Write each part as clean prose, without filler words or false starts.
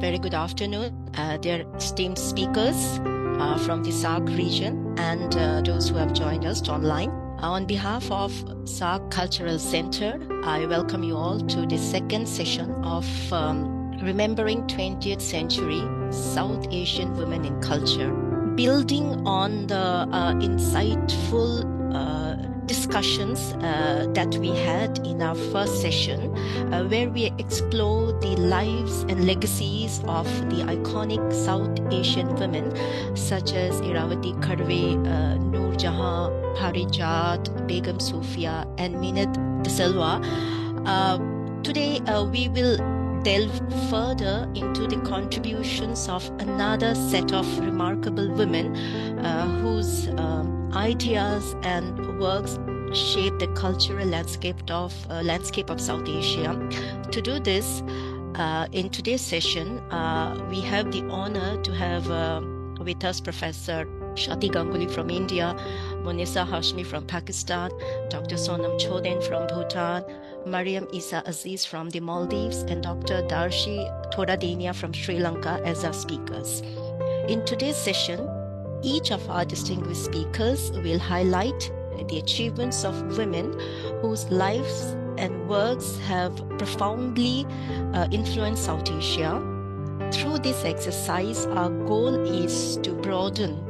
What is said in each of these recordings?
very good afternoon, dear esteemed speakers from the SAARC region and those who have joined us online. On behalf of SAARC Cultural Centre, I welcome you all to the second session of Remembering 20th Century South Asian Women in Culture, building on the insightful discussions that we had in our first session, where we explore the lives and legacies of the iconic South Asian women such as Iravathi Kadve, Noor Jahan, Parijat, Begum Sofia, and Minat De Silva. Today we will delve further into the contributions of another set of remarkable women whose ideas and works shape the cultural landscape of South Asia. To do this, in today's session, we have the honor to have with us Professor Swati Ganguly from India, Moneeza Hashmi from Pakistan, Dr. Sonam Choden from Bhutan, Mariyam Isha Azeez from the Maldives, and Dr. Darshi Thoradeniya from Sri Lanka as our speakers. In today's session, each of our distinguished speakers will highlight the achievements of women whose lives and works have profoundly influenced South Asia. Through this exercise, our goal is to broaden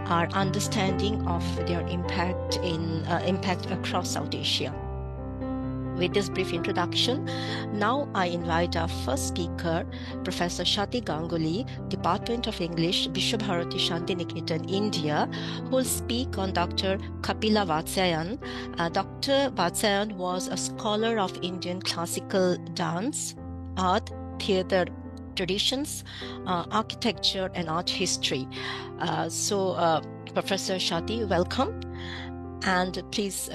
our understanding of their impact across South Asia. With this brief introduction, now I invite our first speaker, Professor Swati Ganguly, Department of English, Vishwabharati Shantiniketan, India, who will speak on Dr. Kapila Vatsyayan. Dr. Vatsyayan was a scholar of Indian classical dance, art, theatre traditions, architecture, and art history. Professor Swati, welcome, and please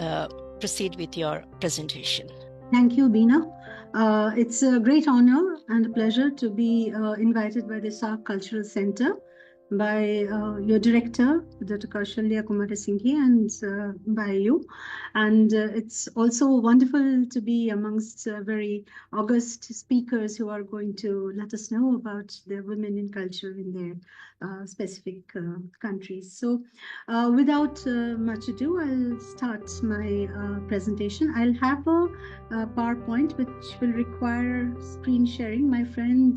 proceed with your presentation. Thank you, Bina. It's a great honor and a pleasure to be invited by the SAARC Cultural Centre by your director, Dr. Kaushalya Kumar Singhi, and by you. And it's also wonderful to be amongst very august speakers who are going to let us know about the women in culture in their specific countries. So without much ado, I'll start my presentation. I'll have a PowerPoint which will require screen sharing. My friend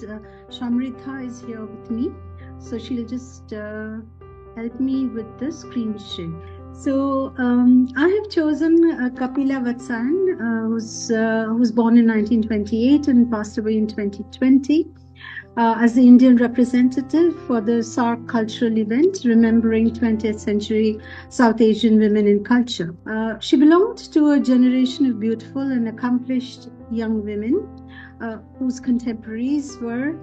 Shamritha is here with me, so she'll just help me with the screen share. So I have chosen Kapila Vatsyayan, who was born in 1928 and passed away in 2020. As the Indian representative for the SAARC cultural event, Remembering 20th Century South Asian Women in Culture. She belonged to a generation of beautiful and accomplished young women whose contemporaries were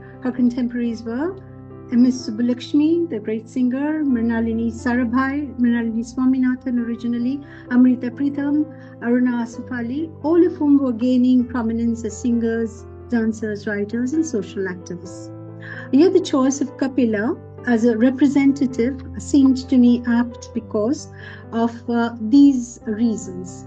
Ms. Subbulakshmi, the great singer, Mrinalini Sarabhai, Mrinalini Swaminathan originally, Amrita Pritham, Aruna Asufali, all of whom were gaining prominence as singers, dancers, writers, and social activists. Yet the choice of Kapila as a representative seemed to me apt because of these reasons.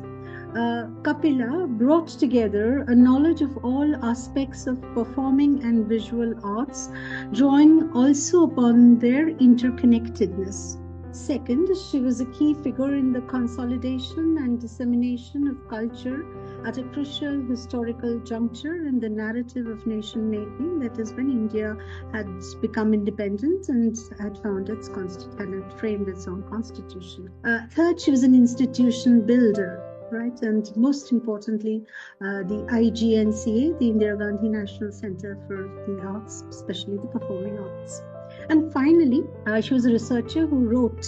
Kapila brought together a knowledge of all aspects of performing and visual arts, drawing also upon their interconnectedness. Second, she was a key figure in the consolidation and dissemination of culture at a crucial historical juncture in the narrative of nation-making, that is when India had become independent and had found its had framed its own constitution. Third, she was an institution builder, right? And most importantly, the IGNCA, the Indira Gandhi National Centre for the Arts, especially the performing arts. And finally, she was a researcher who wrote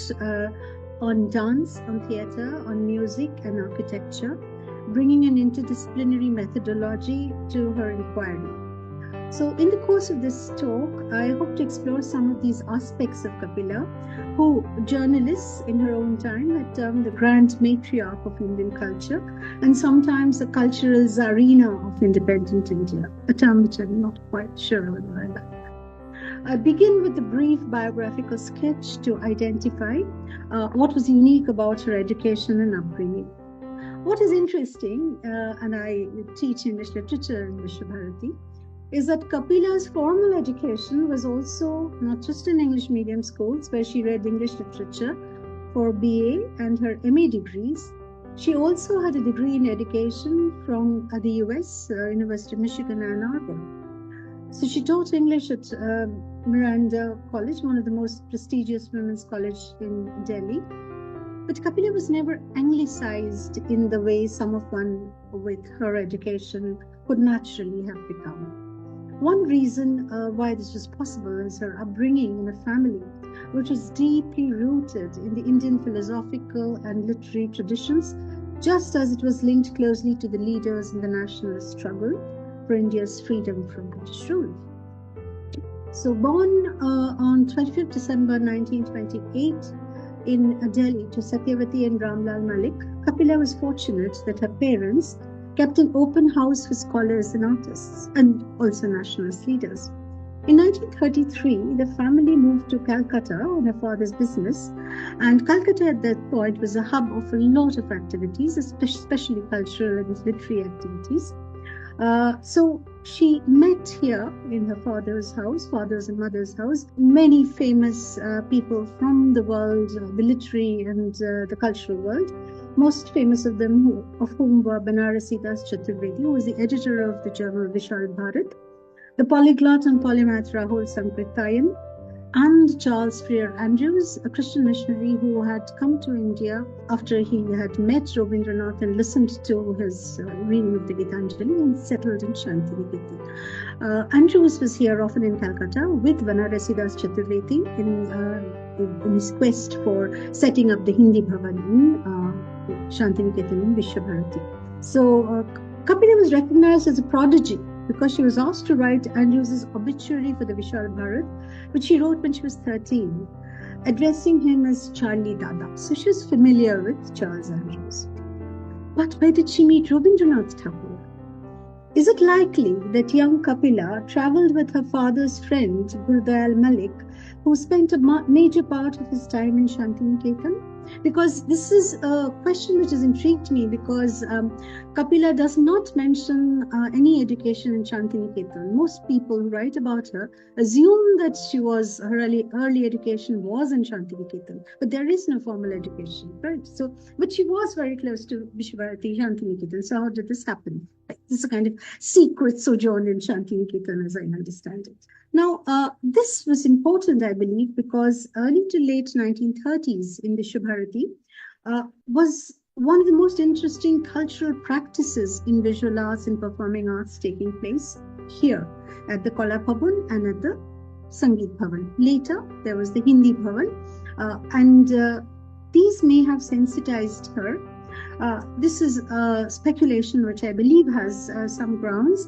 on dance, on theatre, on music and architecture, bringing an interdisciplinary methodology to her inquiry. So in the course of this talk, I hope to explore some of these aspects of Kapila, who journalists in her own time had termed the grand matriarch of Indian culture, and sometimes the cultural czarina of independent India, a term which I'm not quite sure whether I like. I begin with a brief biographical sketch to identify what was unique about her education and upbringing. What is interesting, and I teach English literature in Vishwabharati, is that Kapila's formal education was also not just in English medium schools where she read English literature for BA and her MA degrees. She also had a degree in education from the US, University of Michigan, Ann Arbor. So she taught English at Miranda College, one of the most prestigious women's college in Delhi. But Kapila was never anglicized in the way someone with her education could naturally have become. One reason why this was possible is her upbringing in a family which was deeply rooted in the Indian philosophical and literary traditions, just as it was linked closely to the leaders in the nationalist struggle for India's freedom from British rule. So born on 25th December 1928 in Delhi to Satyavati and Ramlal Malik, Kapila was fortunate that her parents kept an open house for scholars and artists, and also nationalist leaders. In 1933, the family moved to Calcutta on her father's business, and Calcutta at that point was a hub of a lot of activities, especially cultural and literary activities. So she met here in her father's and mother's house, many famous people from the world, the literary and the cultural world. Most famous of them, of whom were 𝒣 𝒐𝒖𝒓𝒆𝒏, who was the editor of the journal 𝑉𝒔𝒊𝒏, the polyglot and polymath Rahul Sankrithayan, and Charles Freer Andrews, a Christian missionary who had come to India after he had met Rabindranath and listened to his reading of the Gitanjali and settled in Shantiniketan. Andrews was here often in Calcutta with 𝒣 𝒐𝒖𝒓𝒆𝒏 in his quest for setting up the Hindi Bhavan in Shantiniketan in Vishwabharati. So Kapila was recognized as a prodigy because she was asked to write Andrews's obituary for the Vishal Bharat, which she wrote when she was 13, addressing him as Charlie Dada. So she was familiar with Charles Andrews. But where did she meet Rabindranath Tagore? Is it likely that young Kapila traveled with her father's friend, Gurdayal Malik, who spent a major part of his time in Shantiniketan? Because this is a question which has intrigued me, because Kapila does not mention any education in Shantiniketan. Most people who write about her assume that her early education was in Shantiniketan, but there is no formal education, right? So, but she was very close to Vishwabharati, Shantiniketan. So how did this happen? This is a kind of secret sojourn in Shantiniketan, as I understand it. Now, this was important, I believe, because early to late 1930s in Vishwabharati was one of the most interesting cultural practices in visual arts and performing arts taking place here at the Kala Bhavan and at the Sangeet Bhavan. Later, there was the Hindi Bhavan, and these may have sensitized her. This is speculation which I believe has some grounds.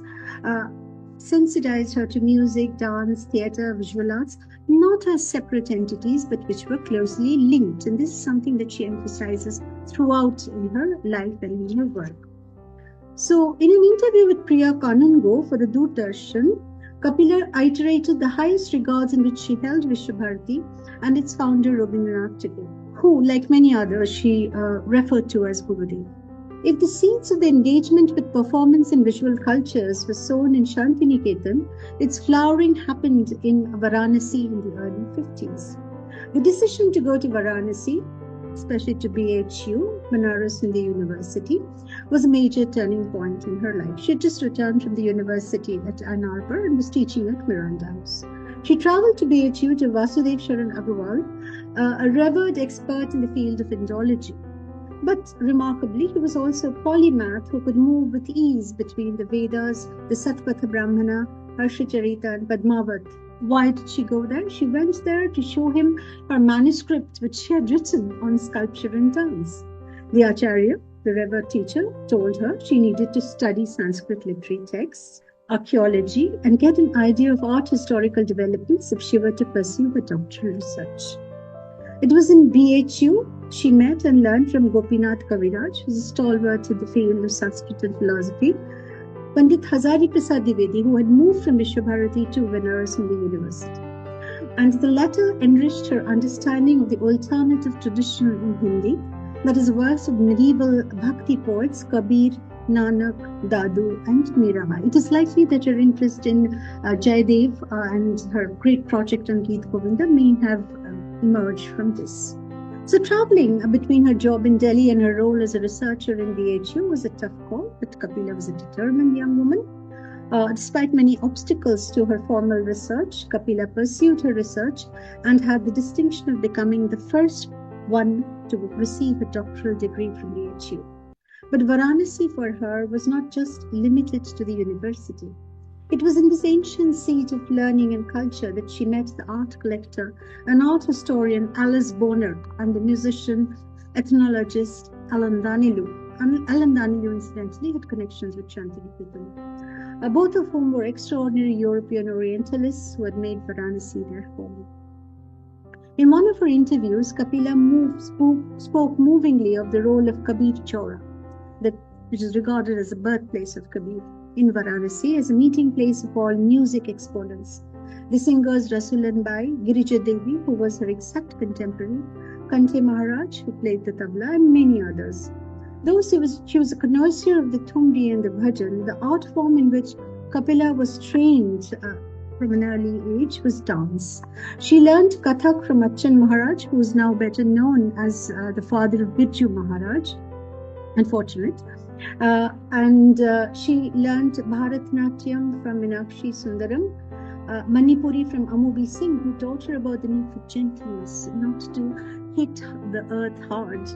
Sensitized her to music, dance, theatre, visual arts, not as separate entities, but which were closely linked. And this is something that she emphasizes throughout in her life and in her work. So, in an interview with Priya Kanungo for the Doordarshan, Kapila iterated the highest regards in which she held Vishwabharati and its founder Rabindranath Tagore, who, like many others, she referred to as Gurudev. If the seeds of the engagement with performance and visual cultures were sown in Shantiniketan, its flowering happened in Varanasi in the early 50s. The decision to go to Varanasi, especially to BHU, Banaras Hindu University, was a major turning point in her life. She had just returned from the university at Ann Arbor and was teaching at Miranda House. She traveled to BHU to Vasudev Sharan Agarwal, a revered expert in the field of Indology. But remarkably, he was also a polymath who could move with ease between the Vedas, the Satpatha Brahmana, Harshacharita and Padmavat. Why did she go there? She went there to show him her manuscript which she had written on sculpture and dance. The Acharya, the revered teacher, told her she needed to study Sanskrit literary texts, archaeology, and get an idea of art historical developments if she were to pursue her doctoral research. It was in BHU she met and learned from Gopinath Kaviraj, who is a stalwart in the field of Sanskrit and philosophy, Pandit Hazari Prasad Dwivedi, who had moved from Vishwabharati to Banaras Hindu University. And the latter enriched her understanding of the alternative tradition in Hindi, that is, works of medieval bhakti poets Kabir, Nanak, Dadu, and Mirabai. It is likely that her interest in Jaidev and her great project on Geet Govinda may have emerged from this. So traveling between her job in Delhi and her role as a researcher in the HU was a tough call, but Kapila was a determined young woman. Despite many obstacles to her formal research, Kapila pursued her research and had the distinction of becoming the first one to receive a doctoral degree from the HU. But Varanasi for her was not just limited to the university. It was in this ancient seat of learning and culture that she met the art collector and art historian Alice Bonner and the musician, ethnologist Alan Danilu. Alan Danilu, incidentally, had connections with Shantiniketan, both of whom were extraordinary European Orientalists who had made Varanasi their home. In one of her interviews, Kapila spoke movingly of the role of Kabir Chaura, which is regarded as the birthplace of Kabir, in Varanasi as a meeting place of all music exponents. The singers Rasulan Bai, Girija Devi, who was her exact contemporary, Kante Maharaj, who played the tabla, and many others. Though she was a connoisseur of the Thumri and the Bhajan, the art form in which Kapila was trained from an early age was dance. She learned Kathak from Achan Maharaj, who is now better known as the father of Birju Maharaj, unfortunate. She learned Bharatanatyam from Meenakshi Sundaram, Manipuri from Amubi Singh, who taught her about the need for gentleness, not to hit the earth hard,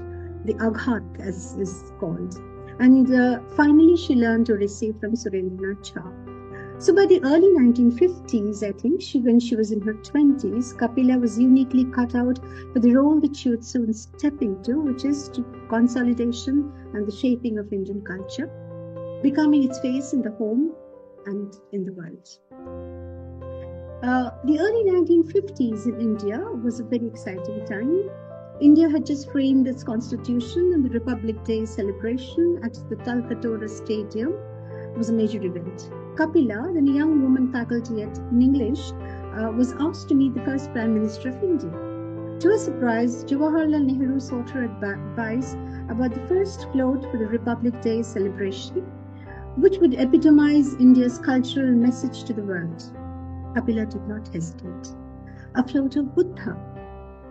the aghat as is called. And finally, she learned Orisi from Surendranath Jha. So by the early 1950s, I think, when she was in her 20s, Kapila was uniquely cut out for the role that she would soon step into, which is to consolidation and the shaping of Indian culture, becoming its face in the home and in the world. The early 1950s in India was a very exciting time. India had just framed its constitution, and the Republic Day celebration at the Talkatore Stadium was a major event. Kapila, then a young woman faculty in English, was asked to meet the first Prime Minister of India. To her surprise, Jawaharlal Nehru sought her advice about the first float for the Republic Day celebration, which would epitomize India's cultural message to the world. Kapila did not hesitate. A float of Buddha,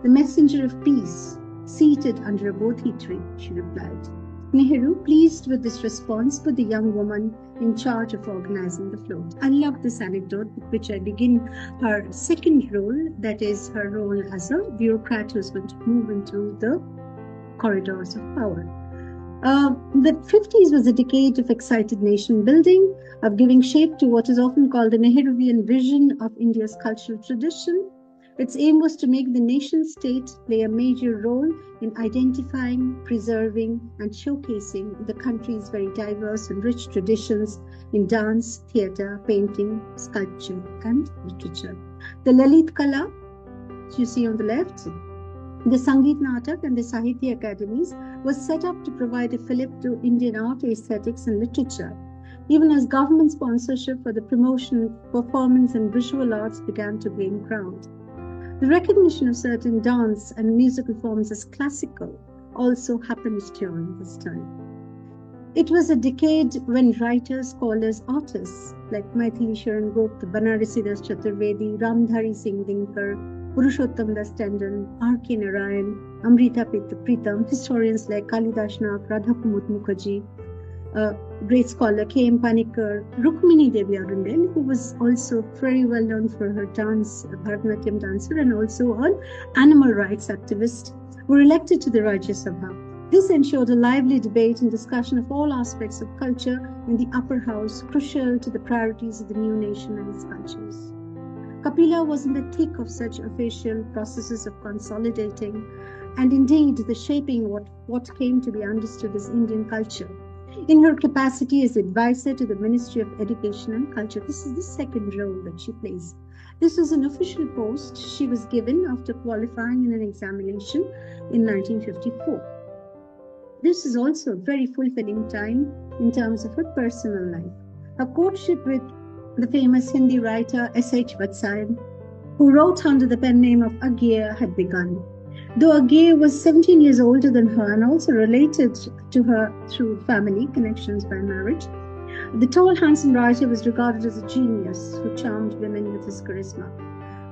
the messenger of peace, seated under a bodhi tree, she replied. Nehru, pleased with this response, put the young woman in charge of organizing the float. I love this anecdote with which I begin her second role, that is her role as a bureaucrat who's going to move into the corridors of power. The 50s was a decade of excited nation building, of giving shape to what is often called the Nehruvian vision of India's cultural tradition. Its aim was to make the nation-state play a major role in identifying, preserving, and showcasing the country's very diverse and rich traditions in dance, theatre, painting, sculpture, and literature. The Lalit Kala, you see on the left, the Sangeet Natak and the Sahitya Academies was set up to provide a fillip to Indian art, aesthetics, and literature, even as government sponsorship for the promotion of performance and visual arts began to gain ground. The recognition of certain dance and musical forms as classical also happened during this time. It was a decade when writers, scholars, artists like Maithili Sharan Gupta, Banarasi Das Chaturvedi, Ramdhari Singh Dinkar, Purushottam Das Tandon, R.K. Narayan, Amrita Pritham, historians like Kalidas Nath, Radhakumud Mukherjee, great scholar K.M. Panikkar, Rukmini Devi Arundel, who was also very well known for her dance, Bharatanatyam dancer, and also an animal rights activist, were elected to the Rajya Sabha. This ensured a lively debate and discussion of all aspects of culture in the upper house, crucial to the priorities of the new nation and its cultures. Kapila was in the thick of such official processes of consolidating and indeed the shaping what came to be understood as Indian culture. In her capacity as advisor to the Ministry of Education and Culture, this is the second role that she plays. This was an official post she was given after qualifying in an examination in 1954. This is also a very fulfilling time in terms of her personal life. Her courtship with the famous Hindi writer S.H. Vatsyayan, who wrote under the pen name of Agya, had begun. Though Agay was 17 years older than her and also related to her through family connections by marriage, the tall, handsome writer was regarded as a genius who charmed women with his charisma.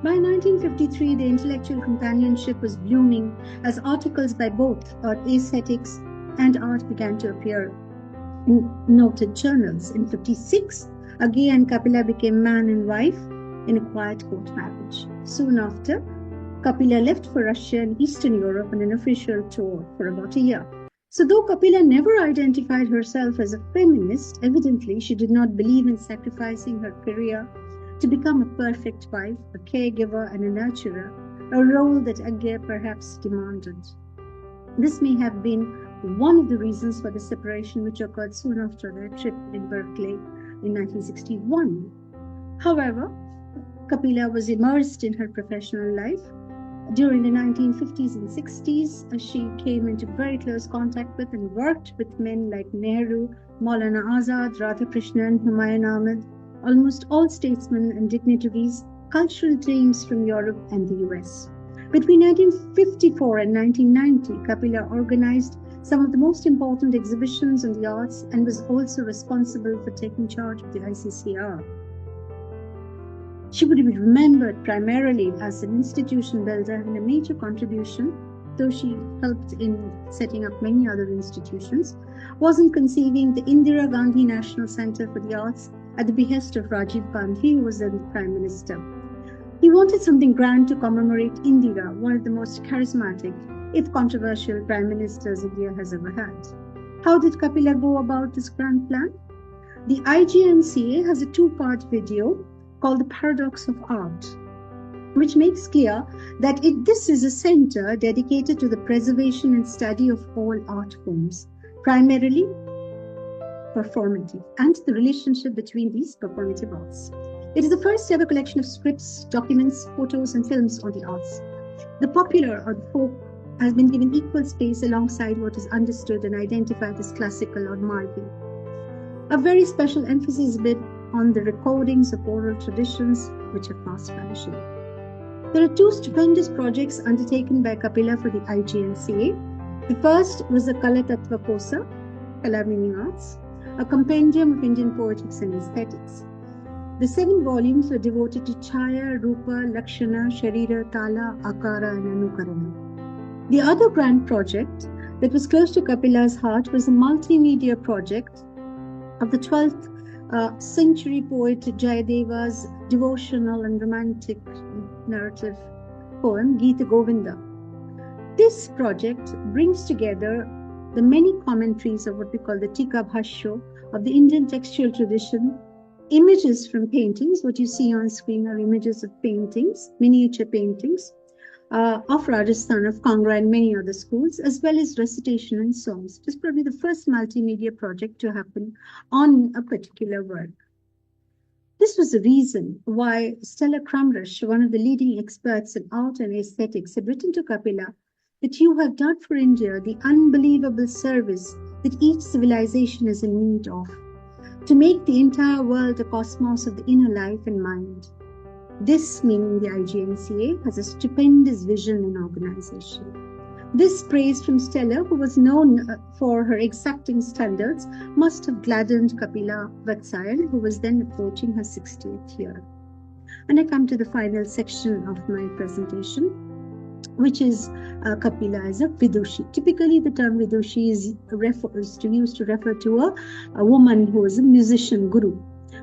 By 1953, the intellectual companionship was blooming as articles by both aesthetics and art began to appear in noted journals. In 1956, Agay and Kapila became man and wife in a quiet court marriage. Soon after, Kapila left for Russia and Eastern Europe on an official tour for about a year. So though Kapila never identified herself as a feminist, evidently she did not believe in sacrificing her career to become a perfect wife, a caregiver and a nurturer, a role that Agay perhaps demanded. This may have been one of the reasons for the separation which occurred soon after their trip in Berkeley in 1961. However, Kapila was immersed in her professional life. During the 1950s and 60s, she came into very close contact with and worked with men like Nehru, Maulana Azad, Radhakrishnan, Humayun Ahmed, almost all statesmen and dignitaries, cultural teams from Europe and the US. Between 1954 and 1990, Kapila organized some of the most important exhibitions on the arts and was also responsible for taking charge of the ICCR. She would be remembered primarily as an institution builder and a major contribution, though she helped in setting up many other institutions, was in conceiving the Indira Gandhi National Centre for the Arts at the behest of Rajiv Gandhi, who was then the Prime Minister. He wanted something grand to commemorate Indira, one of the most charismatic, if controversial, Prime Ministers India has ever had. How did Kapila go about this grand plan? The IGNCA has a two-part video called The Paradox of Art, which makes clear that this is a center dedicated to the preservation and study of all art forms, primarily performative, and the relationship between these performative arts. It is the first ever collection of scripts, documents, photos, and films on the arts. The popular or the folk has been given equal space alongside what is understood and identified as classical or Maldives. A very special emphasis has been on the recordings of oral traditions which are fast vanishing. There are two stupendous projects undertaken by Kapila for the IGNCA. The first was the Kala Tattva Kosa, Kala meaning arts, a compendium of Indian poetics and aesthetics. The 7 volumes were devoted to Chaya, Rupa, Lakshana, Sharira, Tala, Akara, and Anukarana. The other grand project that was close to Kapila's heart was a multimedia project of the 12th century poet Jayadeva's devotional and romantic narrative poem, Geeta Govinda. This project brings together the many commentaries of what we call the Tika Bhashya of the Indian textual tradition, images from paintings. What you see on screen are images of paintings, miniature paintings of Rajasthan, of Kangra, and many other schools, as well as recitation and songs. It is probably the first multimedia project to happen on a particular work. This was the reason why Stella Crumrush, one of the leading experts in art and aesthetics, had written to Kapila that you have done for India the unbelievable service that each civilization is in need of, to make the entire world a cosmos of the inner life and mind. This, meaning the IGNCA, has a stupendous vision and organization. This praise from Stella, who was known for her exacting standards, must have gladdened Kapila Vatsyayan, who was then approaching her 60th year. And I come to the final section of my presentation, which is Kapila as a Vidushi. Typically, the term Vidushi is used to refer to a woman who is a musician guru.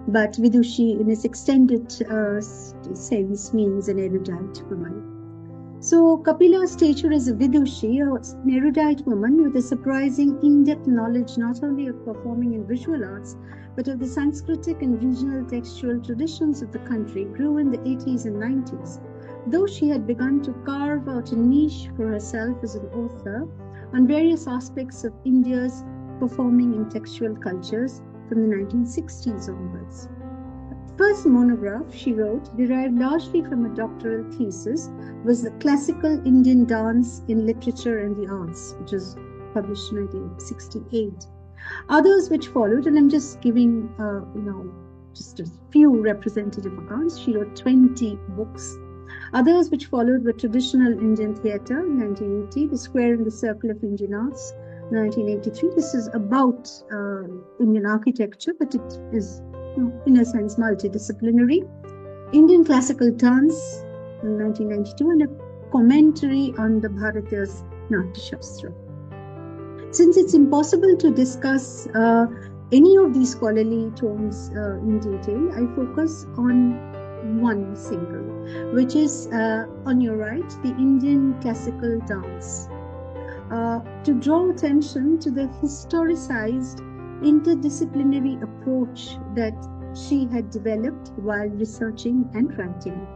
But Vidushi, in its extended sense, means an erudite woman. So Kapila's stature as a Vidushi, an erudite woman with a surprising in-depth knowledge not only of performing and visual arts, but of the Sanskritic and regional textual traditions of the country, grew in the 80s and 90s. Though she had begun to carve out a niche for herself as an author on various aspects of India's performing and textual cultures from the 1960s onwards. The first monograph she wrote, derived largely from a doctoral thesis, was the Classical Indian Dance in Literature and the Arts, which was published in 1968. Others which followed, and I'm just giving, just a few representative accounts. She wrote 20 books Others which followed were traditional Indian theatre, 1980, the Square and the Circle of Indian Arts, 1983. This is about Indian architecture, but it is, in a sense, multidisciplinary. Indian classical dance, 1992, and a commentary on the Bharatiya's Natya Shastra. Since it's impossible to discuss any of these scholarly tomes in detail, I focus on one single, which is on your right, the Indian classical dance, to draw attention to the historicized interdisciplinary approach that she had developed while researching and writing.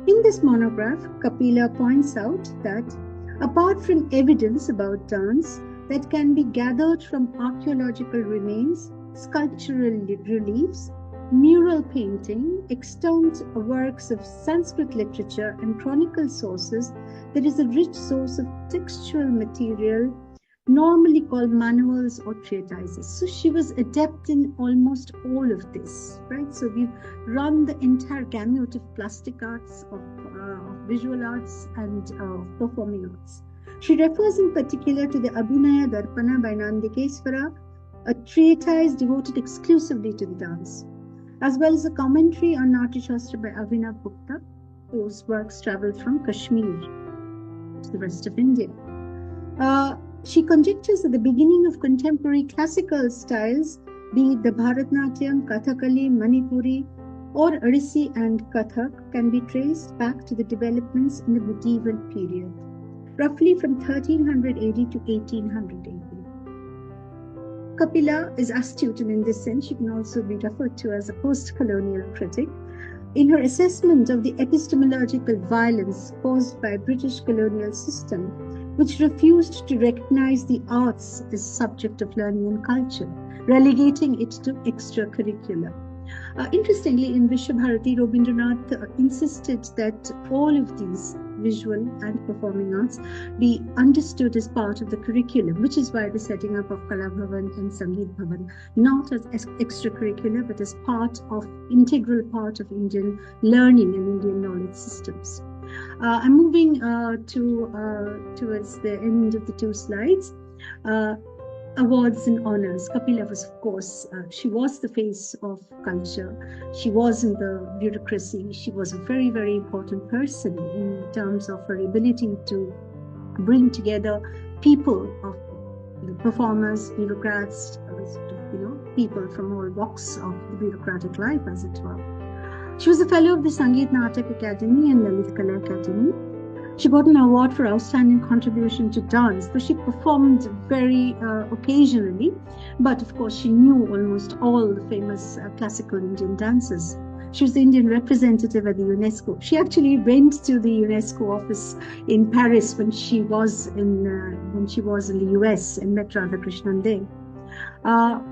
In this monograph, Kapila points out that apart from evidence about dance that can be gathered from archaeological remains, sculptural reliefs, mural painting, extant works of Sanskrit literature and chronicle sources, there is a rich source of textual material normally called manuals or treatises. So she was adept in almost all of this, right? So we've run the entire gamut of plastic arts, of visual arts, and performing arts. She refers in particular to the Abhinaya Darpana by Nandikeswara, a treatise devoted exclusively to the dance, as well as a commentary on Natya Shastra by Abhinav Gupta, whose works travelled from Kashmir to the rest of India. She conjectures that the beginning of contemporary classical styles, be it the Bharatnatyam, Kathakali, Manipuri, or Odissi and Kathak, can be traced back to the developments in the medieval period, roughly from 1300 AD to 1800 AD. Kapila is astute, and in this sense she can also be referred to as a post-colonial critic. In her assessment of the epistemological violence caused by British colonial system, which refused to recognize the arts as subject of learning and culture, relegating it to extracurricular. Interestingly, in Vishwabharati, Rabindranath insisted that all of these visual and performing arts be understood as part of the curriculum, which is why the setting up of Kala Bhavan and Sangeet Bhavan, not as extracurricular, but as integral part of Indian learning and Indian knowledge systems. I'm moving towards the end of the two slides. Awards and honors. Kapila was, of course, she was the face of culture. She was in the bureaucracy. She was a very, very important person in terms of her ability to bring together people of the performers, bureaucrats, people from all walks of the bureaucratic life, as it were. She was a fellow of the Sangeet Natak Academy and Lalit Kala Academy. She got an award for outstanding contribution to dance, though she performed very occasionally. But of course, she knew almost all the famous classical Indian dances. She was the Indian representative at the UNESCO. She actually went to the UNESCO office in Paris when she was in the US and met Radhakrishnan there.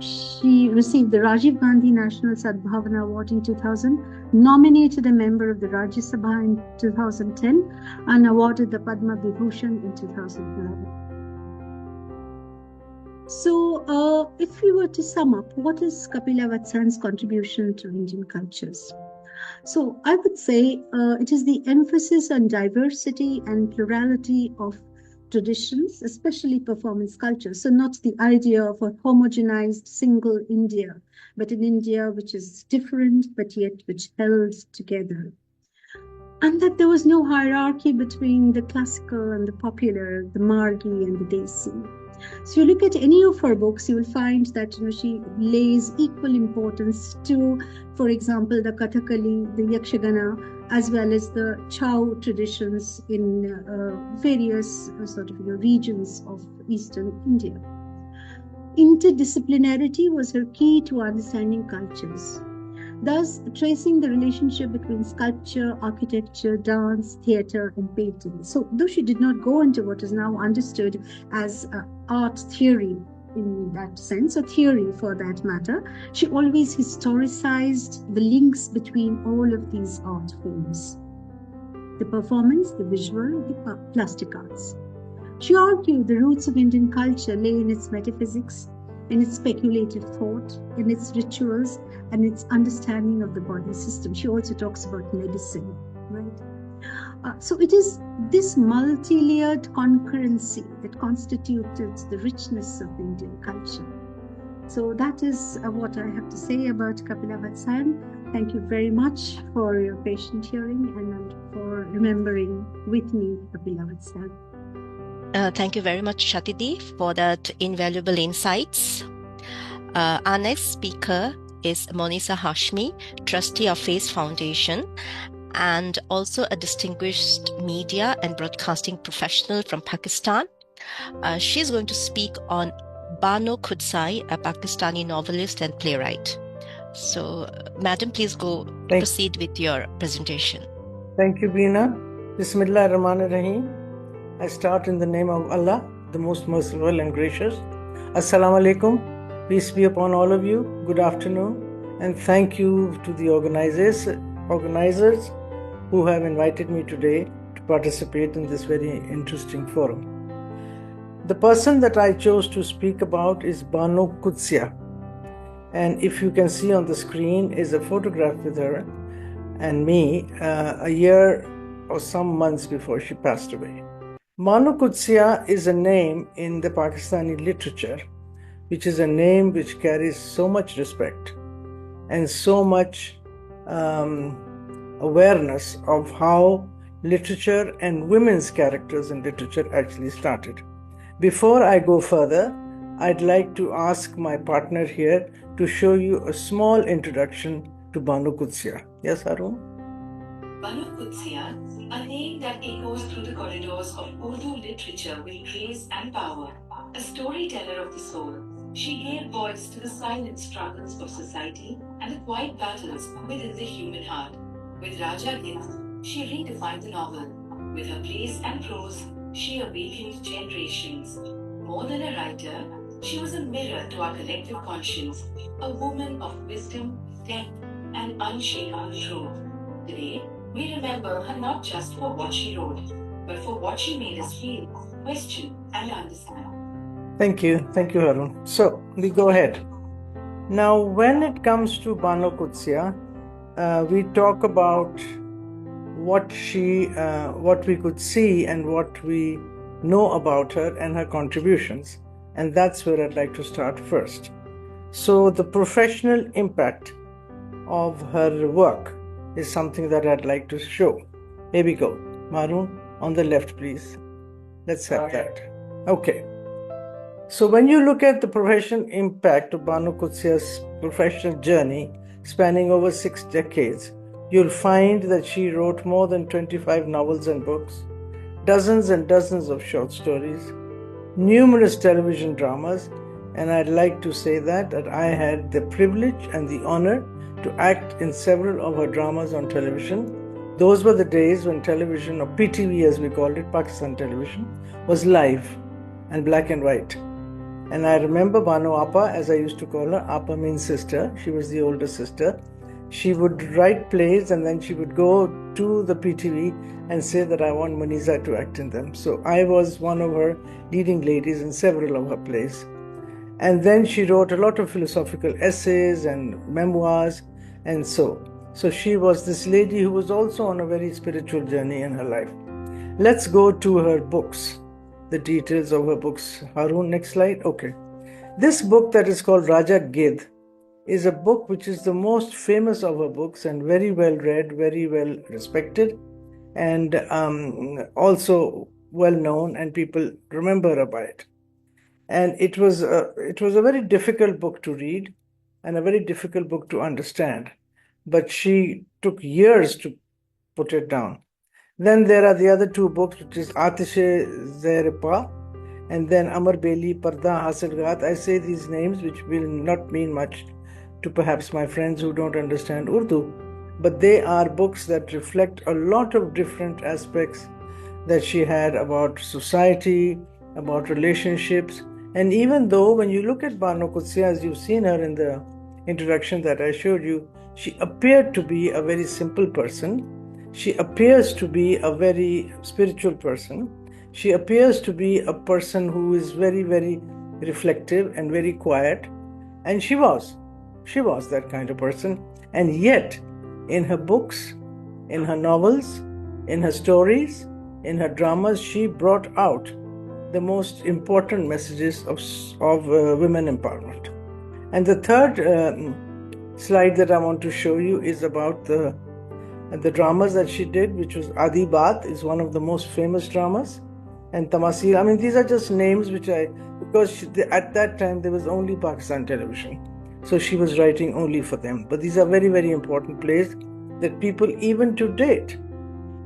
She received the Rajiv Gandhi National Sadbhavana Award in 2000, nominated a member of the Rajya Sabha in 2010, and awarded the Padma Vibhushan in 2011. So, if we were to sum up, what is Kapila Vatsyayan's contribution to Indian cultures? So, I would say it is the emphasis on diversity and plurality of traditions, especially performance culture. So not the idea of a homogenized single India, but an India which is different, but yet which held together. And that there was no hierarchy between the classical and the popular, the Margi and the Desi. So you look at any of her books, you will find that she lays equal importance to, for example, the Kathakali, the Yakshagana, as well as the Chow traditions in various regions of Eastern India. Interdisciplinarity was her key to understanding cultures, thus tracing the relationship between sculpture, architecture, dance, theatre, and painting. So though she did not go into what is now understood as art theory in that sense, or theory for that matter, she always historicized the links between all of these art forms: the performance, the visual, the plastic arts. She argued the roots of Indian culture lay in its metaphysics, in its speculative thought, in its rituals, and its understanding of the body system. She also talks about medicine, right? So it is this multi-layered concurrency that constituted the richness of Indian culture. So that is what I have to say about Kapila Vatsyayan. Thank you very much for your patient hearing and for remembering with me Kapila Vatsyayan. Thank you very much, Shatidi, for that invaluable insights. Our next speaker is Moneeza Hashmi, trustee of FACE Foundation, and also a distinguished media and broadcasting professional from Pakistan. She's going to speak on Bano Qudsia, a Pakistani novelist and playwright. So, Madam, please proceed with your presentation. Thank you, Veena. Bismillahirrahmanirrahim. I start in the name of Allah, the most merciful and gracious. Assalamu alaikum. Peace be upon all of you. Good afternoon. And thank you to the organizers who have invited me today to participate in this very interesting forum. The person that I chose to speak about is Bano Qudsia. And if you can see on the screen is a photograph with her and me a year or some months before she passed away. Bano Qudsia is a name in the Pakistani literature, which is a name which carries so much respect and so much awareness of how literature and women's characters in literature actually started. Before I go further, I'd like to ask my partner here to show you a small introduction to Bano Qudsia. Yes, Arun? Bano Qudsia, a name that echoes through the corridors of Urdu literature with grace and power, a storyteller of the soul. She gave voice to the silent struggles of society and the quiet battles within the human heart. With Raja Gidh, she redefined the novel. With her plays and prose, she awakened generations. More than a writer, she was a mirror to our collective conscience, a woman of wisdom, depth, and unshakable truth. Today, we remember her not just for what she wrote, but for what she made us feel, question, and understand. Thank you, Harun. So, we go ahead. Now, when it comes to Bano Qudsia, we talk about what we could see and what we know about her and her contributions. And that's where I'd like to start first. So the professional impact of her work is something that I'd like to show. Here we go. Maroon, on the left, please. Let's have that. Okay. So when you look at the professional impact of Bano Qudsia's professional journey spanning over 6 decades, you'll find that she wrote more than 25 novels and books, dozens and dozens of short stories, numerous television dramas, and I'd like to say that I had the privilege and the honor to act in several of her dramas on television. Those were the days when television, or PTV as we called it, Pakistan television, was live and black and white. And I remember Bano Appa, as I used to call her. Appa means sister. She was the older sister. She would write plays and then she would go to the PTV and say that I want Moneeza to act in them. So I was one of her leading ladies in several of her plays. And then she wrote a lot of philosophical essays and memoirs and so she was this lady who was also on a very spiritual journey in her life. Let's go to her books, the details of her books. Harun, next slide. Okay. This book that is called Raja Gidh is a book which is the most famous of her books and very well read, very well respected, and also well known, and people remember her by it. And it was a very difficult book to read and a very difficult book to understand, but she took years to put it down. Then there are the other 2 books, which is 𝒆𝒏𝒕𝒖𝒓𝒚 and then Amar Beli Parda Hasilgat. I say these names which will not mean much to perhaps my friends who don't understand Urdu, but they are books that reflect a lot of different aspects that she had about society, about relationships. And even though when you look at Bano Qudsia, as you've seen her in the introduction that I showed you, she appeared to be a very simple person. She appears to be a very spiritual person. She appears to be a person who is very, very reflective and very quiet. And she was that kind of person. And yet, in her books, in her novels, In her stories, in her dramas, she brought out the most important messages of women empowerment. And the third slide that I want to show you is about the dramas that she did, which was Adi Baat is one of the most famous dramas, and Tamasi. I mean, these are just names which because at that time there was only Pakistan television, so she was writing only for them. But these are very, very important plays that people even to date,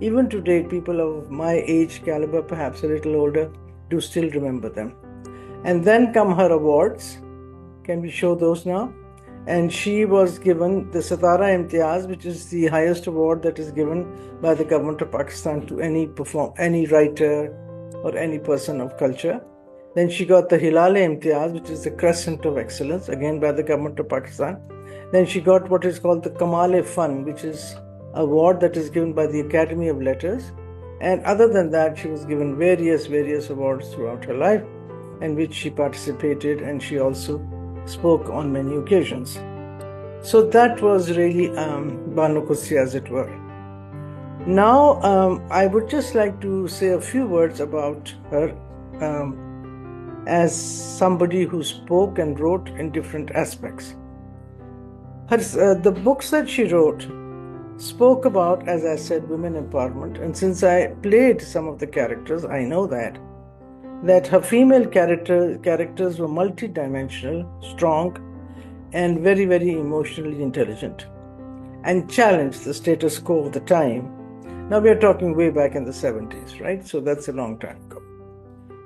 people of my age caliber, perhaps a little older, do still remember them. And then come her awards. Can we show those now? And she was given the Satara Imtiaz, which is the highest award that is given by the government of Pakistan to any writer or any person of culture. Then she got the Hilal Imtiaz, which is the Crescent of Excellence, again by the government of Pakistan. Then she got what is called the Kamal-e-Fan, which is an award that is given by the Academy of Letters. And other than that, she was given various awards throughout her life, in which she participated, and she also spoke on many occasions. So that was really Bano Qudsia, as it were. Now, I would just like to say a few words about her as somebody who spoke and wrote in different aspects. The books that she wrote spoke about, as I said, women empowerment. And since I played some of the characters, I know that her female characters were multidimensional, strong, and very, very emotionally intelligent, and challenged the status quo of the time. Now we are talking way back in the 70s, right? So that's a long time ago.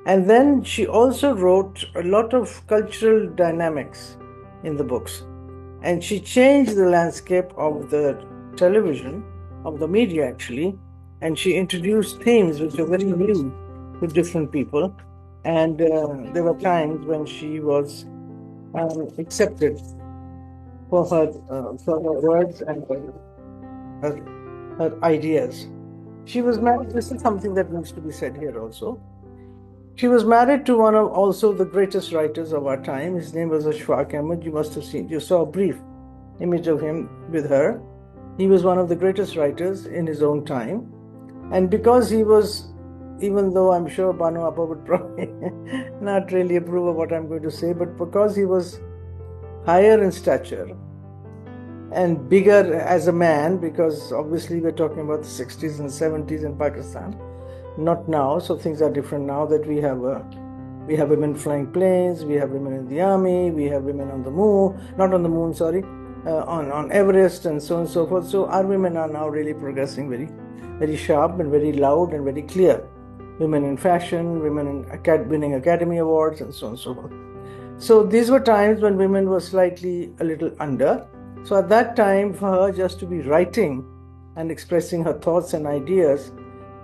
And then she also wrote a lot of cultural dynamics in the books. And she changed the landscape of the television, of the media actually, and she introduced themes which were very new to different people. And there were times when she was accepted for her words and her ideas. She was married. This is something that needs to be said here also. She was married to one of also the greatest writers of our time. His name was Ashfaq Ahmed. You must have seen, you saw a brief image of him with her. He was one of the greatest writers in his own time. And because he was, even though I'm sure Bano Appa would probably not really approve of what I'm going to say, but because he was higher in stature and bigger as a man, because obviously we're talking about the 60s and 70s in Pakistan, not now. So things are different now that we have women flying planes, we have women in the army, we have women on the moon, not on the moon, sorry, on Everest and so on and so forth. So our women are now really progressing very, very sharp and very loud and very clear. Women in fashion, women in winning Academy Awards and so on and so forth. So these were times when women were slightly a little under. So at that time, for her just to be writing and expressing her thoughts and ideas,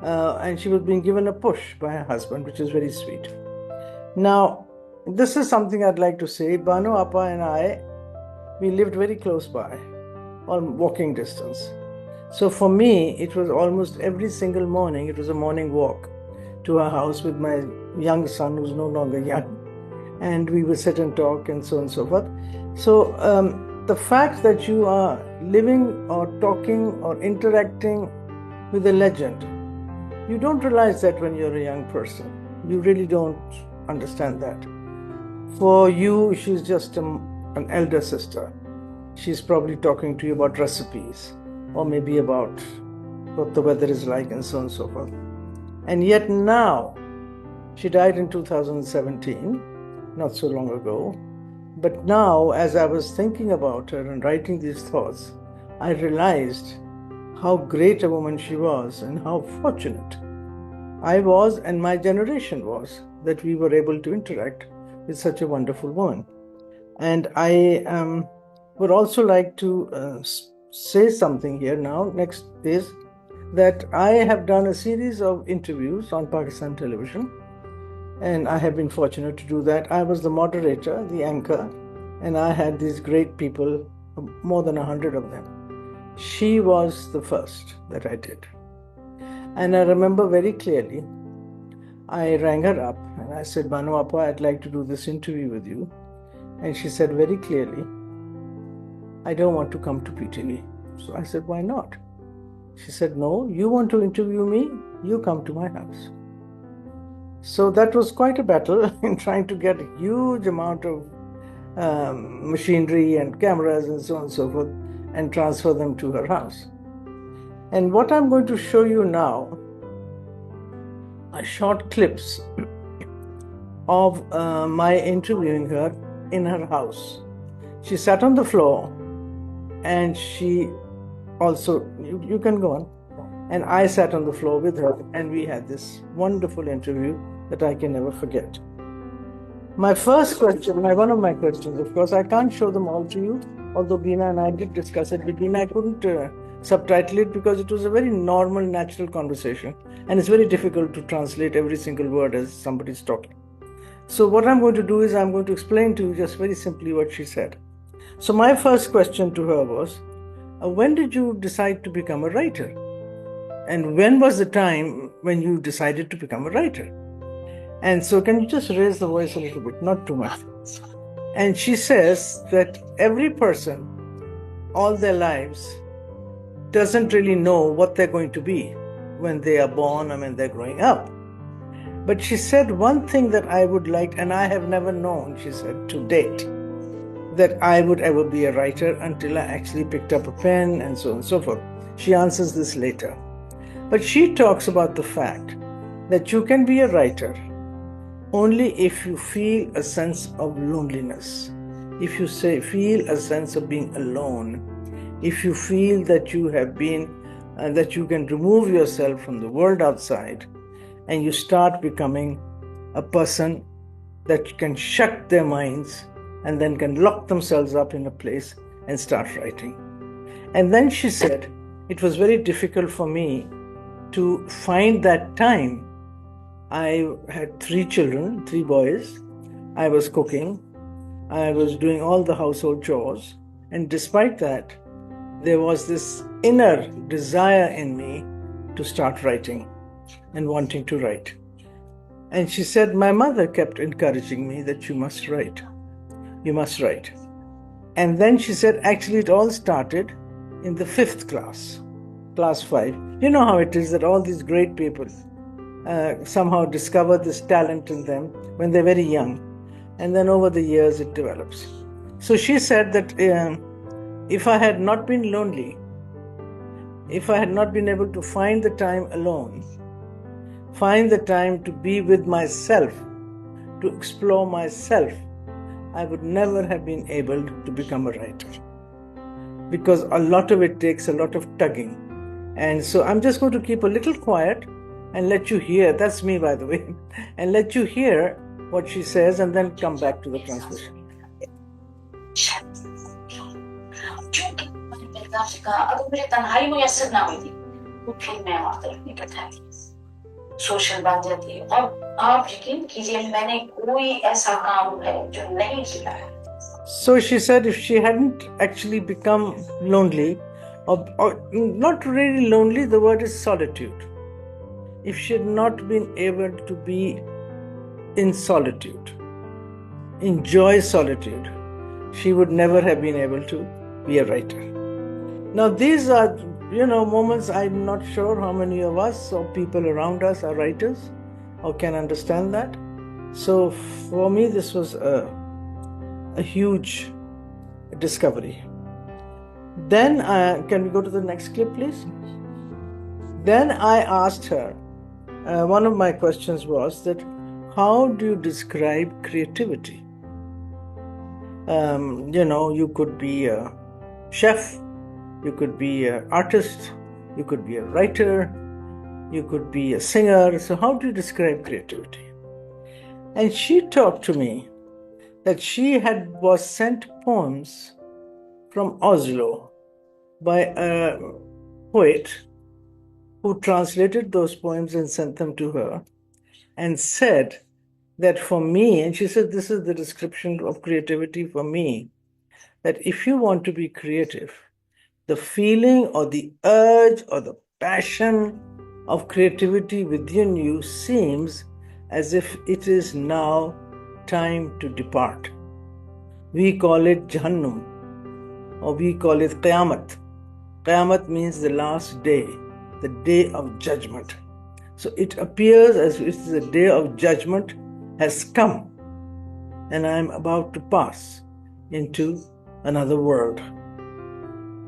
and she was being given a push by her husband, which is very sweet. Now, this is something I'd like to say. Bano Appa and I, we lived very close by, on walking distance. So for me, it was almost every single morning, it was a morning walk to her house with my young son, who's no longer young. And we would sit and talk and so on and so forth. So the fact that you are living or talking or interacting with a legend, you don't realize that when you're a young person. You really don't understand that. For you, she's just an elder sister. She's probably talking to you about recipes or maybe about what the weather is like and so on and so forth. And yet now, she died in 2017, not so long ago. But now, as I was thinking about her and writing these thoughts, I realized how great a woman she was and how fortunate I was and my generation was that we were able to interact with such a wonderful woman. And I would also like to say something here now. Next is that I have done a series of interviews on Pakistan television, and I have been fortunate to do that. I was the moderator, the anchor, and I had these great people, more than 100 of them. She was the first that I did. And I remember very clearly, I rang her up and I said, Bano Appa, I'd like to do this interview with you. And she said very clearly, I don't want to come to PTV. So I said, why not? She said, no, you want to interview me? You come to my house. So that was quite a battle in trying to get a huge amount of machinery and cameras and so on and so forth and transfer them to her house. And what I'm going to show you now are short clips of my interviewing her in her house. She sat on the floor and she also, you can go on, and I sat on the floor with her and we had this wonderful interview that I can never forget. My first question, one of my questions, of course, I can't show them all to you, although Beena and I did discuss it. With Beena, I couldn't subtitle it because it was a very normal, natural conversation, and it's very difficult to translate every single word as somebody's talking. So what I'm going to do is I'm going to explain to you just very simply what she said. So my first question to her was, when did you decide to become a writer? And when was the time when you decided to become a writer? And so can you just raise the voice a little bit, not too much? And she says that every person, all their lives, doesn't really know what they're going to be when they are born and when they're growing up. But she said one thing that I would like, and I have never known, she said, to date, that I would ever be a writer until I actually picked up a pen and so on and so forth. She answers this later. But she talks about the fact that you can be a writer only if you feel a sense of loneliness, if you feel a sense of being alone, if you feel that you have been, that you can remove yourself from the world outside and you start becoming a person that can shut their minds and then can lock themselves up in a place and start writing. And then she said, it was very difficult for me to find that time. I had 3 children, 3 boys. I was cooking. I was doing all the household chores. And despite that, there was this inner desire in me to start writing and wanting to write. And she said, my mother kept encouraging me that you must write. You must write. And then she said, actually, it all started in the 5th class, class 5. You know how it is that all these great people somehow discover this talent in them when they're very young, and then over the years it develops. So she said that if I had not been lonely, if I had not been able to find the time alone, find the time to be with myself, to explore myself, I would never have been able to become a writer, because a lot of it takes a lot of tugging. And so I'm just going to keep a little quiet and let you hear, that's me by the way, and let you hear what she says and then come back to the translation. Social बन जाती है और आप यकीन कीजिए मैंने कोई ऐसा काम है जो नहीं किया है. So she said if she hadn't actually become lonely, or not really lonely, the word is solitude. If she had not been able to be in solitude, enjoy solitude, she would never have been able to be a writer. Now these are, moments I'm not sure how many of us or people around us are writers or can understand that. So for me, this was a huge discovery. Then, can we go to the next clip, please? Then I asked her, one of my questions was that, how do you describe creativity? You could be a chef, you could be an artist, you could be a writer, you could be a singer. So how do you describe creativity? And she talked to me that she was sent poems from Oslo by a poet who translated those poems and sent them to her and said that for me, and she said this is the description of creativity for me, that if you want to be creative, the feeling or the urge or the passion of creativity within you seems as if it is now time to depart. We call it Jahannam, or we call it Qiyamah. Qiyamah means the last day. the day of judgment. So it appears as if the day of judgment has come and I am about to pass into another world.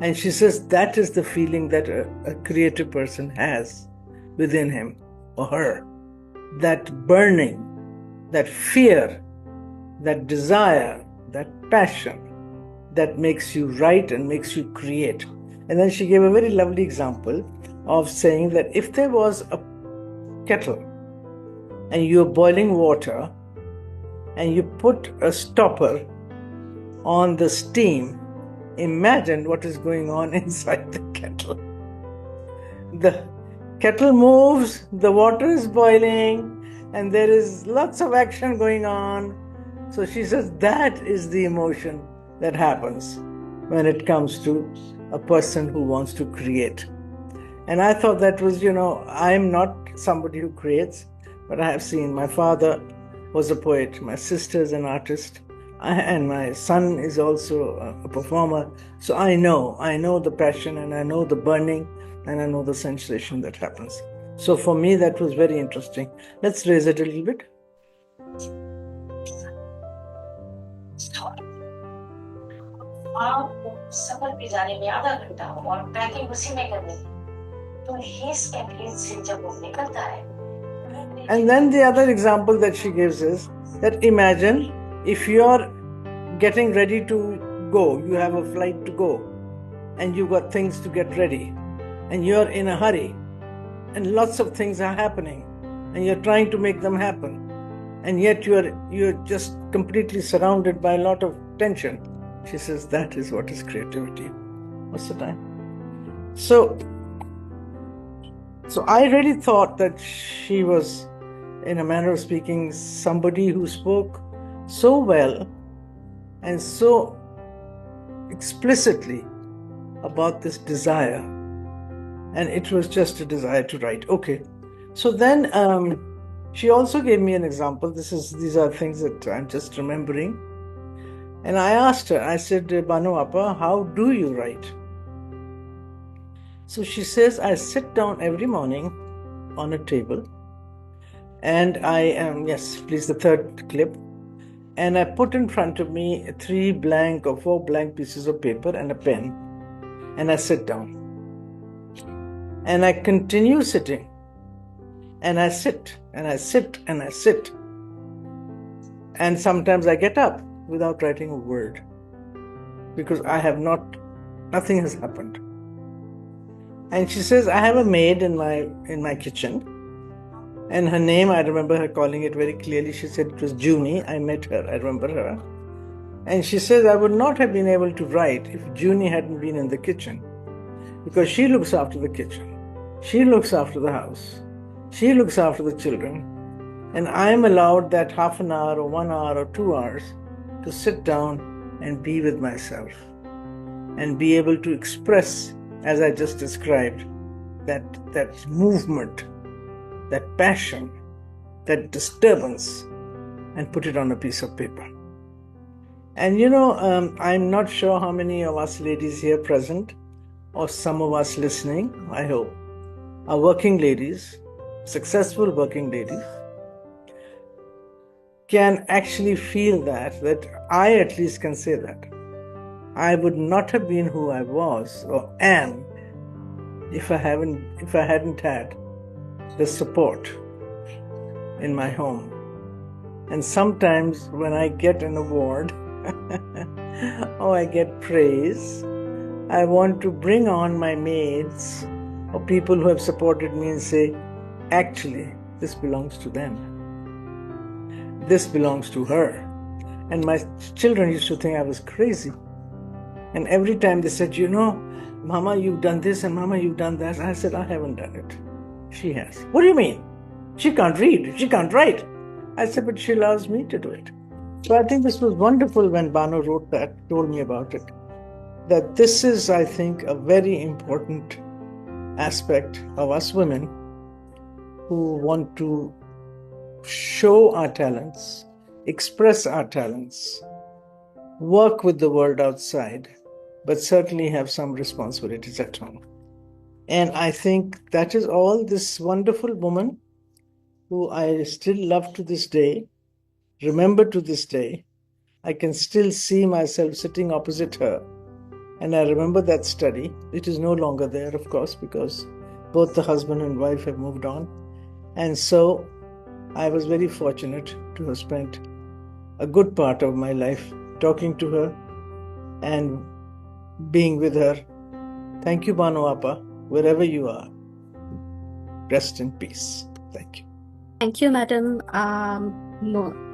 And she says that is the feeling that a creative person has within him or her. That burning, that fear, that desire, that passion that makes you write and makes you create. And then she gave a very lovely example of saying that if there was a kettle and you're boiling water and you put a stopper on the steam, imagine what is going on inside the kettle. The kettle moves, the water is boiling, and there is lots of action going on. So she says that is the emotion that happens when it comes to a person who wants to create. And I thought that was, I'm not somebody who creates, but I have seen my father was a poet, my sister is an artist, and my son is also a performer. So I know the passion, and I know the burning, and I know the sensation that happens. So for me, that was very interesting. Let's raise it a little bit. आप सफर पे जाने में आधा घंटा और packing उसी में करनी, तो he spent से जब वो निकलता है. And then the other example that she gives is that imagine if you're getting ready to go, you have a flight to go, and you've got things to get ready, and you're in a hurry, and lots of things are happening, and you're trying to make them happen, and yet you're just completely surrounded by a lot of tension. She says that is what is creativity. What's the time? So I really thought that she was, in a manner of speaking, somebody who spoke so well and so explicitly about this desire. And it was just a desire to write. Okay. So then she also gave me an example. These are things that I'm just remembering. And I asked her, I said, Bano Appa, how do you write? So she says, I sit down every morning on a table, and I am, yes, please, the third clip, and I put in front of me 3 blank or 4 blank pieces of paper and a pen, and I sit down. And I continue sitting, and I sit, and I sit, and I sit. And sometimes I get up without writing a word, because nothing has happened. And she says, I have a maid in my kitchen, and her name, I remember her calling it very clearly. She said it was Junie. I met her, I remember her. And she says, I would not have been able to write if Junie hadn't been in the kitchen, because she looks after the kitchen, she looks after the house, she looks after the children, and I am allowed that half an hour or 1 hour or 2 hours to sit down and be with myself and be able to express, as I just described, that movement, that passion, that disturbance, and put it on a piece of paper. And I'm not sure how many of us ladies here present, or some of us listening, I hope, are working ladies, successful working ladies, can actually feel that I at least can say that I would not have been who I was or am if I hadn't had the support in my home. And sometimes when I get an award or I get praise, I want to bring on my maids or people who have supported me and say, actually, this belongs to them. This belongs to her. And my children used to think I was crazy. And every time they said, Mama, you've done this, and Mama, you've done that. I said, I haven't done it. She has. What do you mean? She can't read. She can't write. I said, but she allows me to do it. So I think this was wonderful when Bano wrote that, told me about it. That this is, I think, a very important aspect of us women who want to show our talents, express our talents, work with the world outside, but certainly have some responsibilities at home. And I think that is all this wonderful woman, who I still love to this day, remember to this day. I can still see myself sitting opposite her. And I remember that study. It is no longer there, of course, because both the husband and wife have moved on. And so I was very fortunate to have spent a good part of my life talking to her and being with her. Thank you, Bano Appa, wherever you are. Rest in peace. Thank you. Thank you, Madam.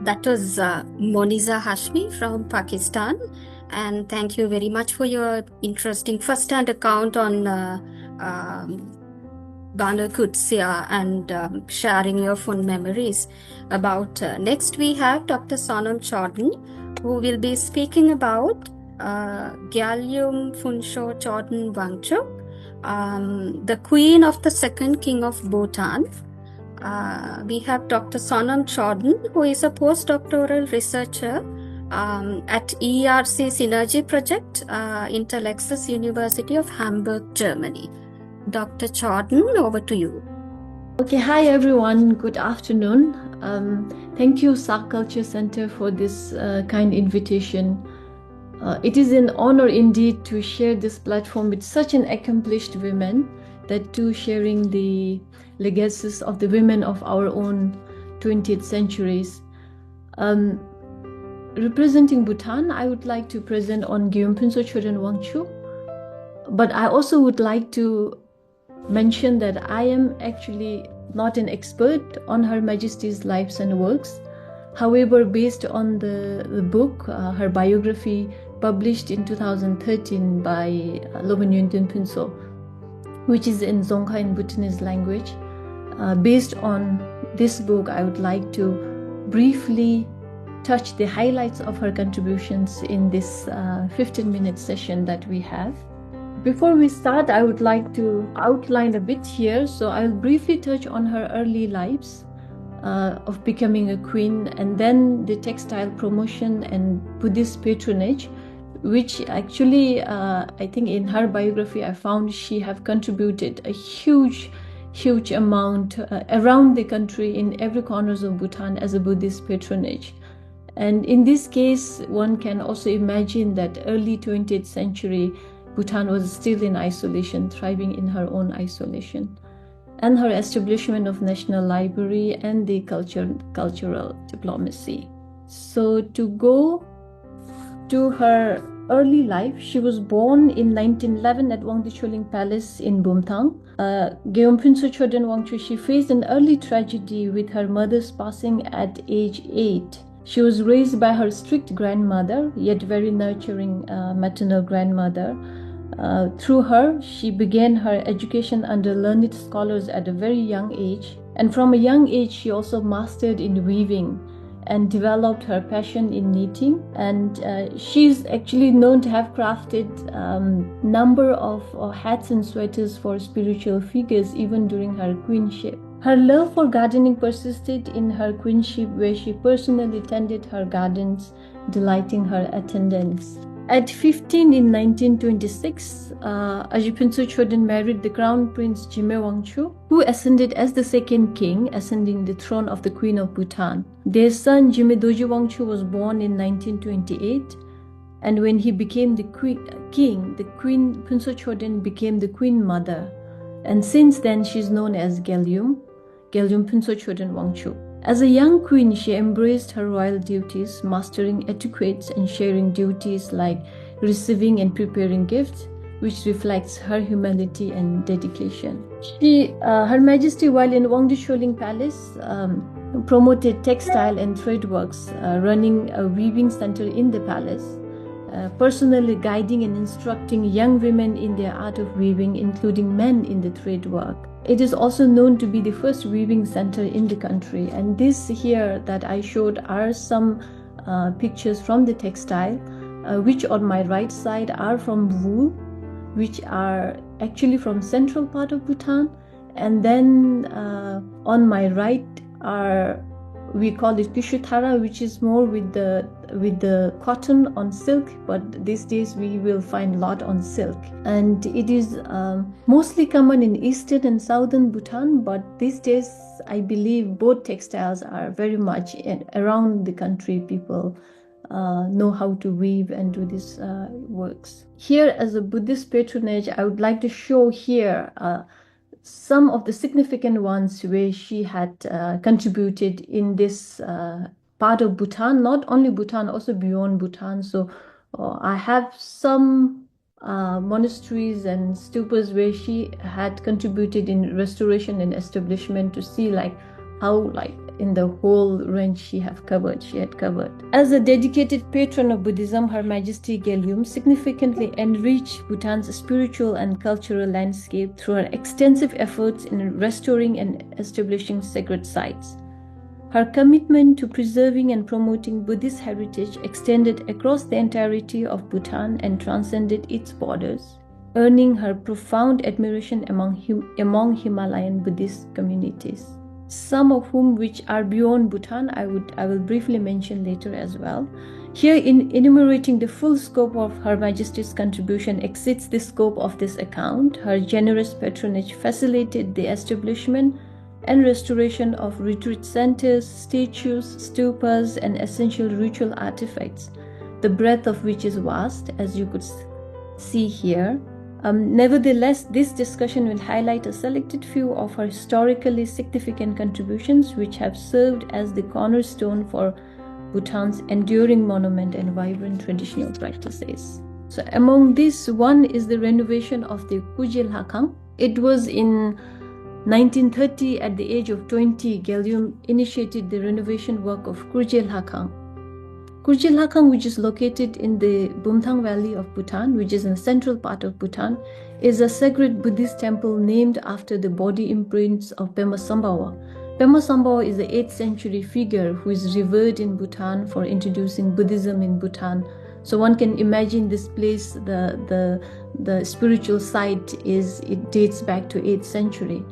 That was Moneeza Hashmi from Pakistan. And thank you very much for your interesting first-hand account on Bano Qudsia and sharing your fond memories about. Next, we have Dr. Sonam Choden, who will be speaking about Gyalyum Phuntsho Choden Wangchuk, the Queen of the Second King of Bhutan. We have Dr. Sonam Choden, who is a postdoctoral researcher at ERC Synergy Project, Interlexus University of Hamburg, Germany. Dr. Choden, over to you. Okay, hi everyone, good afternoon. Thank you SAARC Cultural Centre for this kind invitation. It is an honor indeed to share this platform with such an accomplished women, that too sharing the legacies of the women of our own 20th centuries. Representing Bhutan, I would like to present on Gyalyum Phuntsho Choden Wangchuk, but I also would like to mention that I am actually not an expert on Her Majesty's lives and works. However, based on the book, her biography published in 2013 by Gyalyum Phuntsho, which is in Dzongkha in Bhutanese language. Based on this book, I would like to briefly touch the highlights of her contributions in this 15-minute session that we have. Before we start, I would like to outline a bit here. So I'll briefly touch on her early lives of becoming a queen, and then the textile promotion and Buddhist patronage, which actually I think in her biography I found she have contributed a huge amount around the country in every corners of Bhutan as a Buddhist patronage. And in this case, one can also imagine that early 20th century Bhutan was still in isolation, thriving in her own isolation. And her establishment of National Library and the cultural diplomacy. So to go to her early life, she was born in 1911 at Wangdicholing Palace in Bumthang. Gyalyum Phuntsho Choden Wangchuk, she faced an early tragedy with her mother's passing at age 8. She was raised by her strict grandmother, yet very nurturing maternal grandmother. Through her, she began her education under learned scholars at a very young age. And from a young age, she also mastered in weaving and developed her passion in knitting. And she's actually known to have crafted number of hats and sweaters for spiritual figures even during her queenship. Her love for gardening persisted in her queenship, where she personally tended her gardens, delighting her attendants. At 15 in 1926, Gyalyum Phuntsho Choden married the Crown Prince 𝒌𝒏 Wangchuk, who ascended as the second king, ascending the throne of the Queen of Bhutan. Their son 𝒌𝒏 Doji Wangchuk was born in 1928, and when he became the king, the Queen Phuntsho Choden became the Queen Mother. And since then, she is known as Gyalyum Phuntsho Choden Wangchuk. As a young queen, she embraced her royal duties, mastering etiquettes and sharing duties like receiving and preparing gifts, which reflects her humility and dedication. Her Majesty, while in Wangdicholing Palace, promoted textile and trade works, running a weaving center in the palace, personally guiding and instructing young women in their art of weaving, including men in the trade work. It is also known to be the first weaving center in the country. And this here that I showed are some pictures from the textile, which on my right side are from wool, which are actually from central part of Bhutan. And then on my right are we call it Tishutara, which is more with the cotton on silk, but these days we will find a lot on silk. And it is mostly common in eastern and southern Bhutan, but these days I believe both textiles are very much around the country. People know how to weave and do these works. Here, as a Buddhist patronage, I would like to show here some of the significant ones where she had contributed in this part of Bhutan, not only Bhutan, also beyond Bhutan. So I have some monasteries and stupas where she had contributed in restoration and establishment, to see like how in the whole range she had covered. As a dedicated patron of Buddhism, Her Majesty Gyalyum significantly enriched Bhutan's spiritual and cultural landscape through her extensive efforts in restoring and establishing sacred sites. Her commitment to preserving and promoting Buddhist heritage extended across the entirety of Bhutan and transcended its borders, earning her profound admiration among Himalayan Buddhist communities, some of whom which are beyond Bhutan I will briefly mention later as well. Here, in enumerating the full scope of Her Majesty's contribution exceeds the scope of this account. Her generous patronage facilitated the establishment and restoration of retreat centers, statues, stupas, and essential ritual artifacts, the breadth of which is vast, as you could see here. Nevertheless, this discussion will highlight a selected few of her historically significant contributions, which have served as the cornerstone for Bhutan's enduring monument and vibrant traditional practices. So among these, one is the renovation of the Kujil Hakang. It was in 1930, at the age of 20, Gyalyum initiated the renovation work of Kujil Hakang. Kujil Hakang, which is located in the Bumthang Valley of Bhutan, which is in the central part of Bhutan, is a sacred Buddhist temple named after the body imprints of Pema Sambawa. Pema Sambawa is the 8th century figure who is revered in Bhutan for introducing Buddhism in Bhutan. So one can imagine this place, the spiritual site it dates back to 8th century.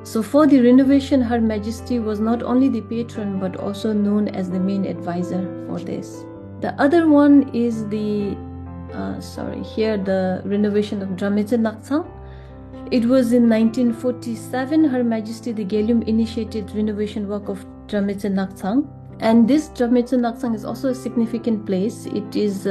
So for the renovation, Her Majesty was not only the patron but also known as the main advisor for this. The other one is the renovation of Drametse Naktsang. It was in 1947, Her Majesty the Gyalyum initiated renovation work of Drametse Naktsang. And this Drametse Naktsang is also a significant place. It is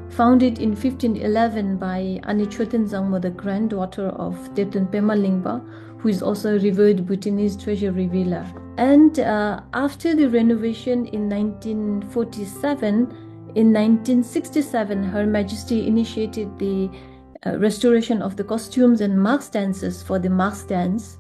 founded in 1511 by Ani Choden Zangmo, the granddaughter of Depten Pema Lingpa, who is also a revered Bhutanese treasure revealer. And after the renovation in 1947, in 1967, Her Majesty initiated the restoration of the costumes and marks dances for the marks dance,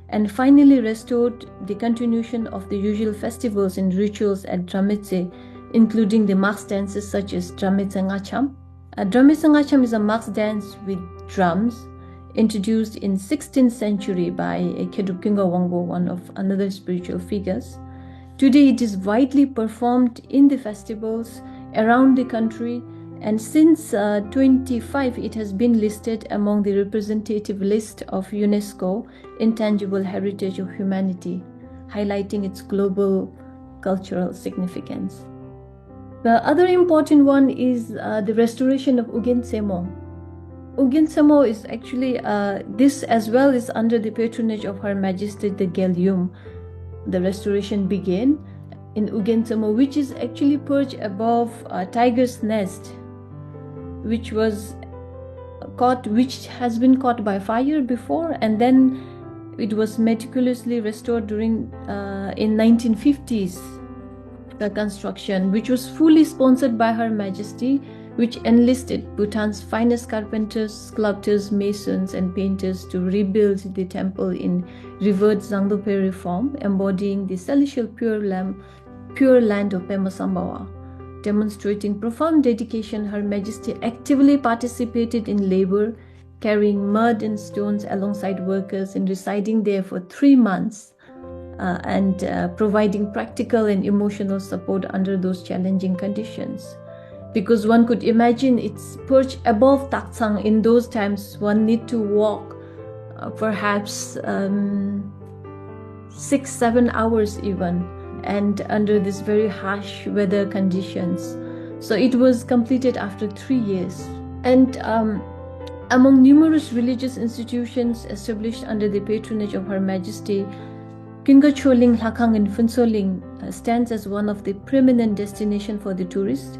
and finally restored the continuation of the usual festivals and rituals at Drametse, including the marks dances such as Drametse Ngacham. Drametse Ngacham is a marks dance with drums, introduced in 16th century by Kedupkinga Wangbo, one of another spiritual figures. Today it is widely performed in the festivals around the country, and since 25 it has been listed among the representative list of UNESCO Intangible Heritage of Humanity, highlighting its global cultural significance. The other important one is the restoration of Ugyen Semo. Ugyen Semo is actually, this as well is under the patronage of Her Majesty the Gyalyum. The restoration began in Ugyen Semo, which is actually perched above a tiger's nest, which has been caught by fire before, and then it was meticulously restored during in 1950s, the construction, which was fully sponsored by Her Majesty, which enlisted Bhutan's finest carpenters, sculptors, masons, and painters to rebuild the temple in revered Zangdoperi form, embodying the celestial pure land of Pema Sambawa. Demonstrating profound dedication, Her Majesty actively participated in labor, carrying mud and stones alongside workers and residing there for 3 months, and providing practical and emotional support under those challenging conditions. Because one could imagine it's perched above Taktsang. In those times, one need to walk perhaps 6-7 hours even. and under this very harsh weather conditions. So it was completed after 3 years. And among numerous religious institutions established under the patronage of Her Majesty, Kingacholing Lakang in Phuntsho stands as one of the preeminent destinations for the tourists.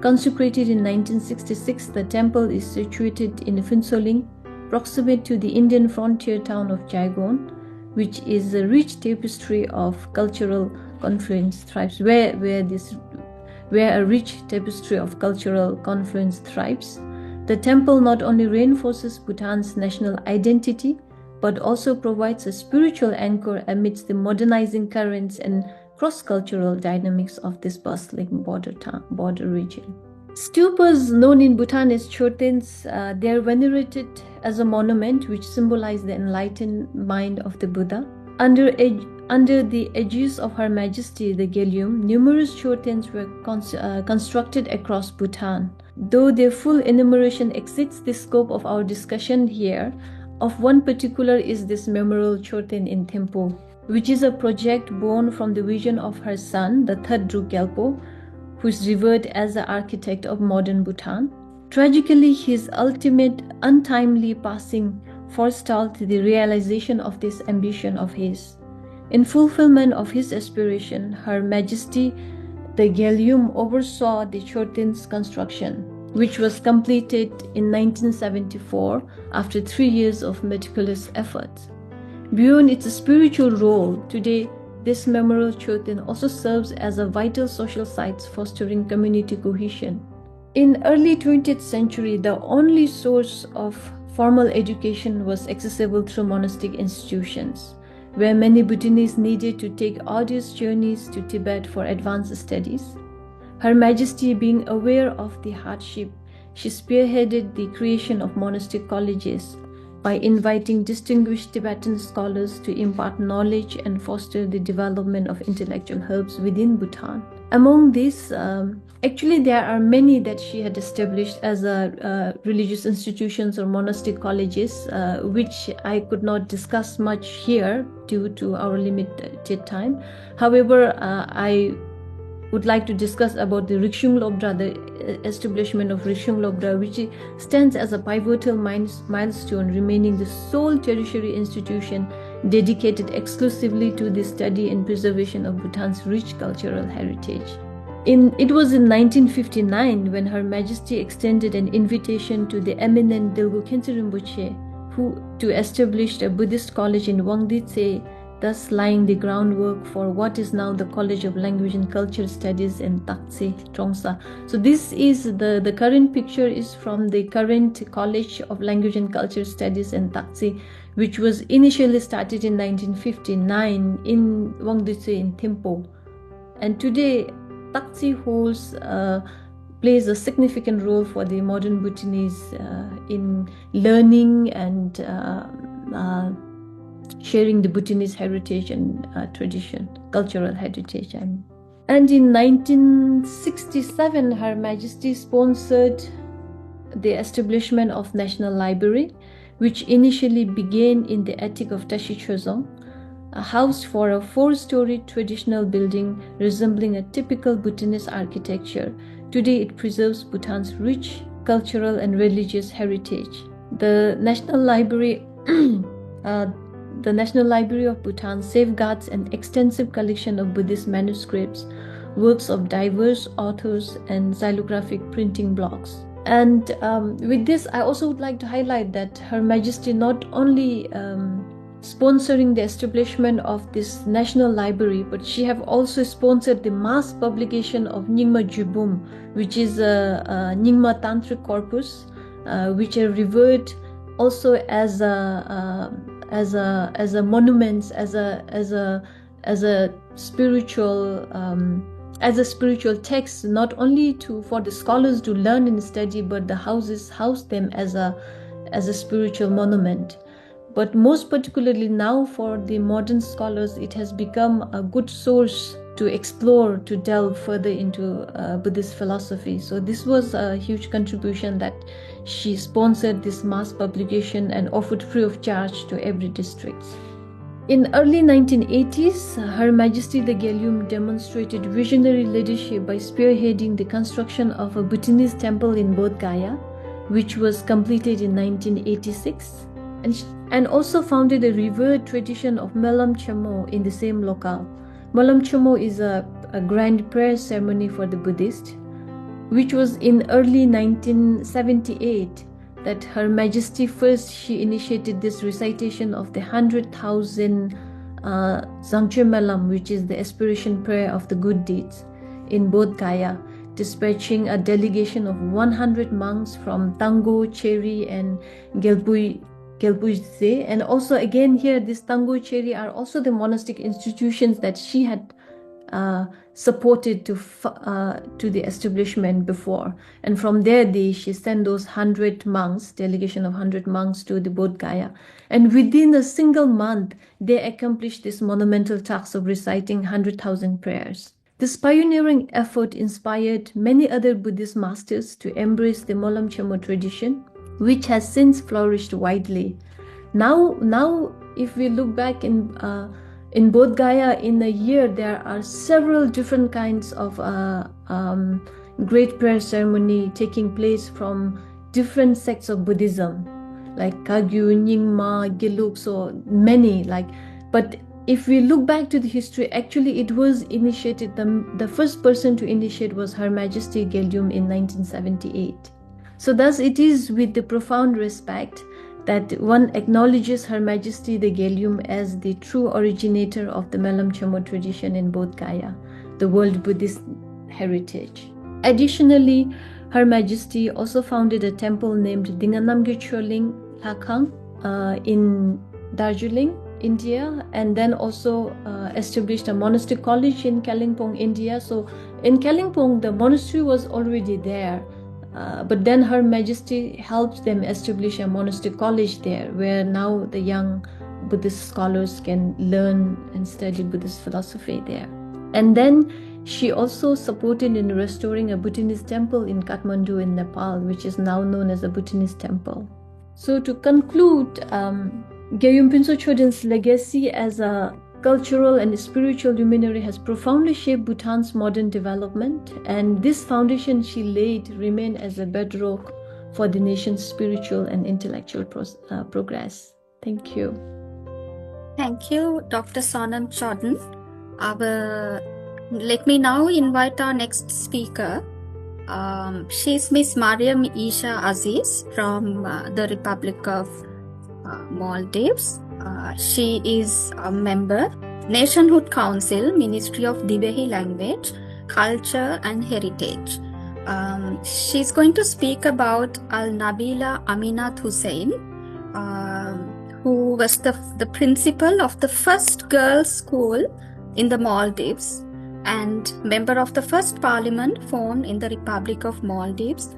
Consecrated in 1966, the temple is situated in Phuntsho, proximate to the Indian frontier town of Yangon, which is a rich tapestry of cultural confluence thrives, where a rich tapestry of cultural confluence thrives. The temple not only reinforces Bhutan's national identity, but also provides a spiritual anchor amidst the modernizing currents and cross-cultural dynamics of this bustling border region. Stupas known in Bhutan as chotens, they are venerated as a monument which symbolize the enlightened mind of the Buddha. Under the aegis of Her Majesty the Gyalyum, numerous chotens were constructed across Bhutan. Though their full enumeration exceeds the scope of our discussion here, of one particular is this memorial choten in Thimphu, which is a project born from the vision of her son, the third Druk Gyalpo, who is revered as the architect of modern Bhutan. Tragically, his ultimate untimely passing forestalled the realization of this ambition of his. In fulfillment of his aspiration, Her Majesty the Gyalyum oversaw the choten's construction, which was completed in 1974 after 3 years of meticulous efforts. Beyond its spiritual role, today this memorial choten also serves as a vital social site fostering community cohesion. In early 20th century, the only source of formal education was accessible through monastic institutions, where many Bhutanese needed to take arduous journeys to Tibet for advanced studies. Her Majesty, being aware of the hardship, she spearheaded the creation of monastic colleges by inviting distinguished Tibetan scholars to impart knowledge and foster the development of intellectual hubs within Bhutan. Among these, actually there are many that she had established as religious institutions or monastic colleges, which I could not discuss much here due to our limited time. However, I would like to discuss about the Rikshung Lobdra, the establishment of Rikshung Lobdra, which stands as a pivotal milestone, remaining the sole tertiary institution dedicated exclusively to the study and preservation of Bhutan's rich cultural heritage. It was in 1959 when Her Majesty extended an invitation to the eminent Dilgo Khyentse Rinpoche to establish a Buddhist college in Wangditse, thus laying the groundwork for what is now the College of Language and Culture Studies in Taktse, Trongsa. So this is the current picture is from the current College of Language and Culture Studies in Taktse, which was initially started in 1959 in Wangditse in Thimphu. And today, Taktse plays a significant role for the modern Bhutanese in learning and sharing the Bhutanese heritage and tradition, cultural heritage. And in 1967, Her Majesty sponsored the establishment of National Library, which initially began in the attic of Tashi Chozong, a house for a 4-story traditional building resembling a typical Bhutanese architecture. Today, it preserves Bhutan's rich cultural and religious heritage. The National Library of Bhutan safeguards an extensive collection of Buddhist manuscripts, works of diverse authors, and xylographic printing blocks. And with this, I also would like to highlight that Her Majesty not only sponsoring the establishment of this National Library, but she have also sponsored the mass publication of Nyingma Jubum, which is a Nyingma Tantric corpus, which are revered also as a monument, as a spiritual text, not only for the scholars to learn and study, but the houses house them as a spiritual monument. But most particularly now for the modern scholars, it has become a good source to explore, to delve further into Buddhist philosophy. So this was a huge contribution that she sponsored this mass publication and offered free of charge to every district. In early 1980s, Her Majesty the Gyalyum demonstrated visionary leadership by spearheading the construction of a Bhutanese temple in Bodh Gaya, which was completed in 1986, and also founded a revered tradition of 𝒚𝒏𝒕𝒖𝒓𝒚 in the same locale. 𝒚𝒏𝒕𝒖𝒓𝒚 is a grand prayer ceremony for the Buddhist, which was in early 1978 that Her Majesty she initiated this recitation of the 100,000 𝒌𝒐𝒏, which is the aspiration prayer of the good deeds, in Bodh Gaya, dispatching a delegation of 100 monks from Tango, Cheri, and Gyalpuzze. And also again here, this Tango, Cheri are also the monastic institutions that she had supported to the establishment before, and from there she sent those 100 monks, delegation of 100 monks, to the Bodh Gaya, and within a single month they accomplished this monumental task of reciting 100,000 prayers. This pioneering effort inspired many other Buddhist masters to embrace the 𝒚𝒏𝒕𝒖𝒓𝒚 tradition, which has since flourished widely. Now if we look back in Bodh Gaya, in a year, there are several different kinds of great prayer ceremony taking place from different sects of Buddhism, like Kagyu, Nyingma, Geluk, so many. But if we look back to the history, actually it was initiated, the first person to initiate was Her Majesty Gyalyum in 1978. So thus it is with the profound respect that one acknowledges Her Majesty the Gyalyum as the true originator of the 𝒚𝒏𝒕𝒖𝒓𝒚 tradition in Bodh Gaya, the world Buddhist heritage. Additionally, Her Majesty also founded a temple named Dinganamgir Lakhang in Darjeeling, India, and then also established a monastic college in Kalimpong, India. So in Kalimpong, the monastery was already there. But then Her Majesty helped them establish a monastic college there, where now the young Buddhist scholars can learn and study Buddhist philosophy there. And then she also supported in restoring a Bhutanese temple in Kathmandu in Nepal, which is now known as the Bhutanese temple. So to conclude, Gyalyum Phuntsho Choden's legacy as a cultural and spiritual luminary has profoundly shaped Bhutan's modern development, and this foundation she laid remained as a bedrock for the nation's spiritual and intellectual progress. Thank you. Thank you, Dr. Sonam Choden. Let me now invite our next speaker. She's Miss Mariyam Isha Azeez from the Republic of Maldives. She is a member, Nationhood Council, Ministry of Divehi Language, Culture and Heritage. She's going to speak about Al-Nabeela Aminath Hussein, who was the principal of the first girls' school in the Maldives and member of the first parliament formed in the Republic of Maldives,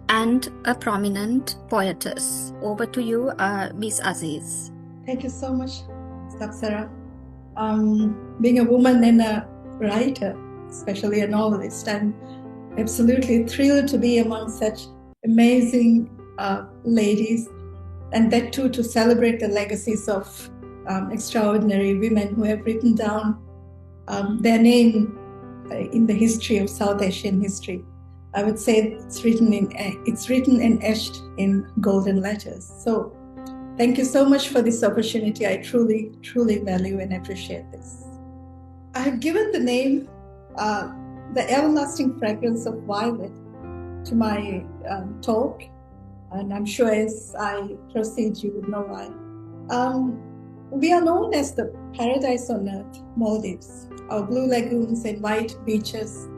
and a prominent poetess. Over to you, Ms. Azeez. Thank you so much, Sapsara. Being a woman and a writer, especially a novelist, I'm absolutely thrilled to be among such amazing ladies, and that too to celebrate the legacies of extraordinary women who have written down their name in the history of South Asian history. I would say it's written and etched in golden letters. So thank you so much for this opportunity. I truly, truly value and appreciate this. I have given the name, The Everlasting Fragrance of Violet, to my talk, and I'm sure as I proceed you would know why. We are known as the paradise on earth, Maldives. Our blue lagoons and white beaches,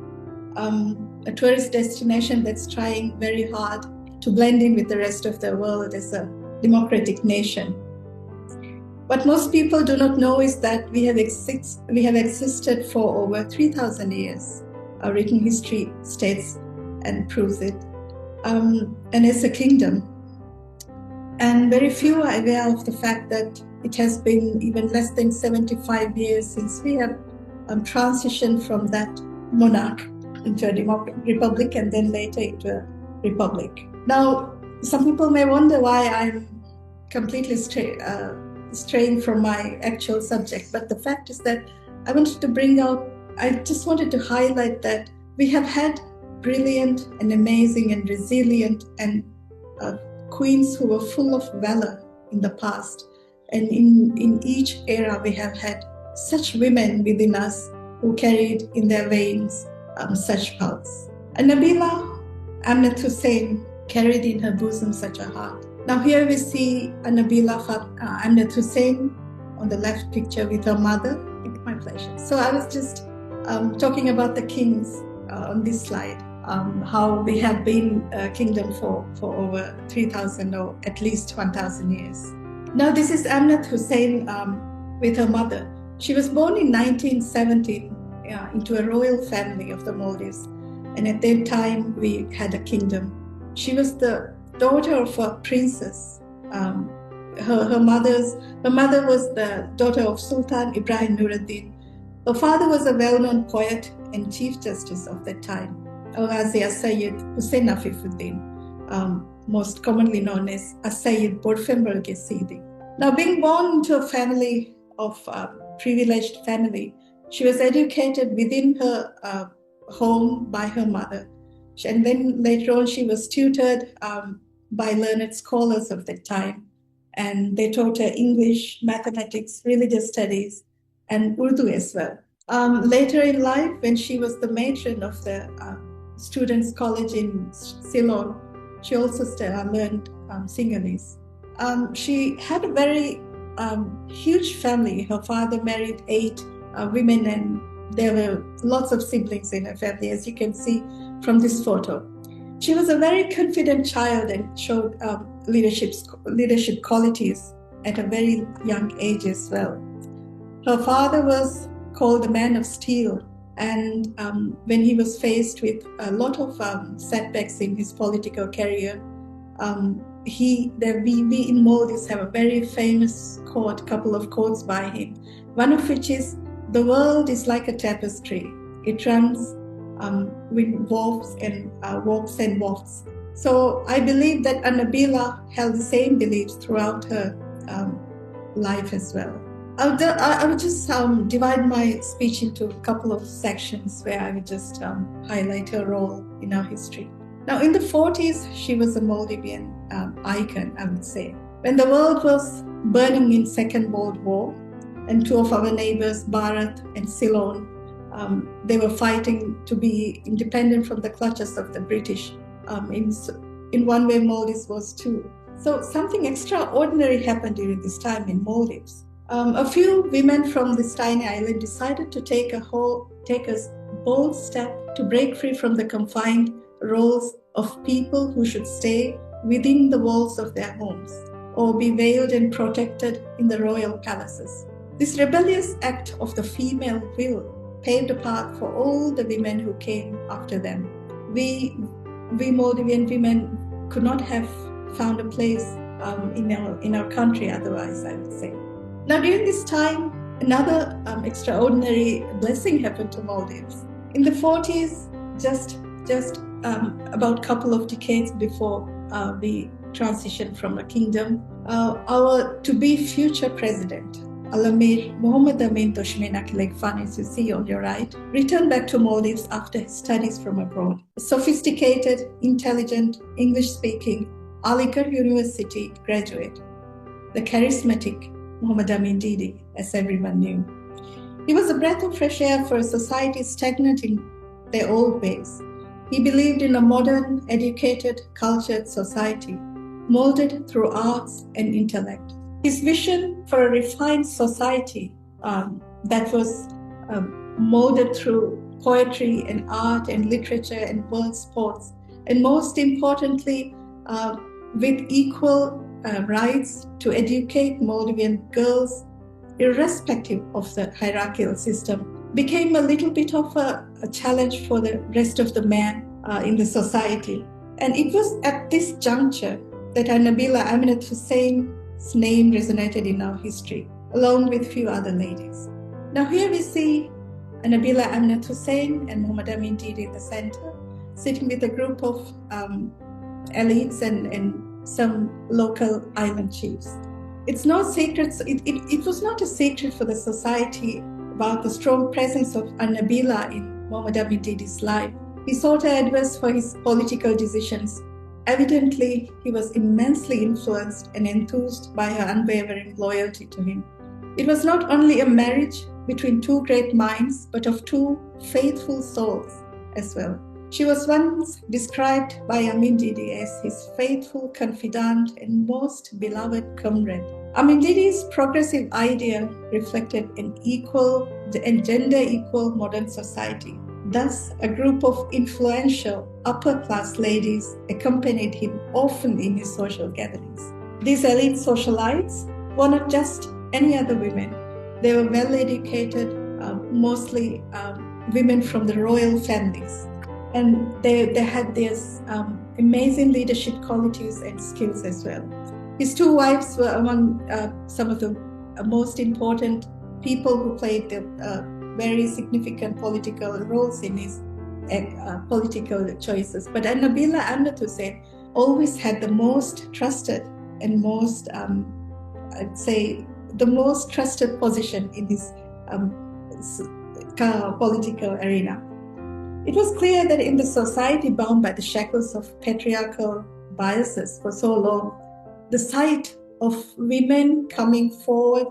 a tourist destination that's trying very hard to blend in with the rest of the world as a democratic nation. What most people do not know is that we have existed for over 3,000 years. Our written history states and proves it, and as a kingdom. And very few are aware of the fact that it has been even less than 75 years since we have transitioned from that monarch into a republic and then later into a republic. Now, some people may wonder why I'm completely straying from my actual subject, but the fact is that I wanted to bring out, I just wanted to highlight that we have had brilliant and amazing and resilient and queens who were full of valor in the past. And in each era, we have had such women within us who carried in their veins such pulse. 𝑪𝒖𝒍𝒕𝒖𝒓𝒚 Aminath Hussein carried in her bosom such a heart. Now here we see 𝑪𝒖𝒍𝒕𝒖𝒓𝒚 Aminath Hussein on the left picture with her mother. It's my pleasure. So I was just talking about the kings on this slide, how we have been a kingdom for over 3,000 or at least 1,000 years. Now this is Aminath Hussein with her mother. She was born in 1917 into a royal family of the Maldives, and at that time we had a kingdom. She was the daughter of a princess. Her mother was the daughter of Sultan Ibrahim Nuruddin. Her father was a well-known poet and chief justice of that time, Al-Ghazi Sayyid Hussein Afifuddin, most commonly known as 𝒖𝒍𝒕𝒖𝒓𝒚 𝑺𝒔𝒊𝒂𝒏. Now, being born into a family of privileged family, she was educated within her home by her mother. And then later on, she was tutored by learned scholars of that time. And they taught her English, mathematics, religious studies, and Urdu as well. Later in life, when she was the matron of the Students' College in Ceylon, she also learned Sinhalese. She had a very huge family. Her father married 8 women, and there were lots of siblings in her family, as you can see from this photo. She was a very confident child and showed leadership qualities at a very young age as well. Her father was called the man of steel, and when he was faced with a lot of setbacks in his political career, we in Maldives have a very famous quote, couple of quotes by him, one of which is, "The world is like a tapestry. It runs with warps and wafts." So I believe that 𝑪𝒖𝒍𝒕𝒖𝒓𝒚 held the same beliefs throughout her life as well. I would just divide my speech into a couple of sections where I would just highlight her role in our history. Now, in the 40s, she was a Maldivian icon, I would say. When the world was burning in Second World War, and 2 of our neighbors, Bharat and Ceylon, they were fighting to be independent from the clutches of the British. In one way, Maldives was too. So something extraordinary happened during this time in Maldives. A few women from this tiny island decided to take a bold step to break free from the confined roles of people who should stay within the walls of their homes or be veiled and protected in the royal palaces. This rebellious act of the female will paved a path for all the women who came after them. We Maldivian women could not have found a place in our country otherwise, I would say. Now, during this time, another extraordinary blessing happened to Maldives. In the 40s, just about a couple of decades before we transitioned from a kingdom, our to-be future president, Al-Amir Mohammed Amin Toshmena Khan, as you see on your right, returned back to Maldives after his studies from abroad. A sophisticated, intelligent, English-speaking Aligarh University graduate, the charismatic Mohammed Amin Didi, as everyone knew. He was a breath of fresh air for a society stagnant in their old ways. He believed in a modern, educated, cultured society, molded through arts and intellect. His vision for a refined society that was molded through poetry and art and literature and world sports, and most importantly, with equal rights to educate Maldivian girls, irrespective of the hierarchical system, became a little bit of a challenge for the rest of the men in the society. And it was at this juncture that 𝑪𝒖𝒍𝒕𝒖𝒓𝒚 Aminath Hussein's name resonated in our history, along with few other ladies. Now here we see 𝑪𝒖𝒍𝒕𝒖𝒓𝒚 Aminath Hussein and Mohammed Amin Didi in the center, sitting with a group of elites and some local island chiefs. it's no secret, it was not a secret for the society about the strong presence of Al-Nabeela in Muhammad Amin Didi's life. He sought her advice for his political decisions. Evidently, he was immensely influenced and enthused by her unwavering loyalty to him. It was not only a marriage between two great minds, but of two faithful souls as well. She was once described by Amin Didi as his faithful confidant and most beloved comrade. Amin Didi's progressive idea reflected an equal and gender-equal modern society. Thus, a group of influential upper-class ladies accompanied him often in his social gatherings. These elite socialites were not just any other women. They were well-educated, mostly women from the royal families. And they had these amazing leadership qualities and skills as well. His two wives were among some of the most important people who played the very significant political roles in his political choices. But Al-Nabeela Aminath Hussein always had the most trusted and most, I'd say, the most trusted position in his political arena. It was clear that in the society bound by the shackles of patriarchal biases for so long, the sight of women coming forward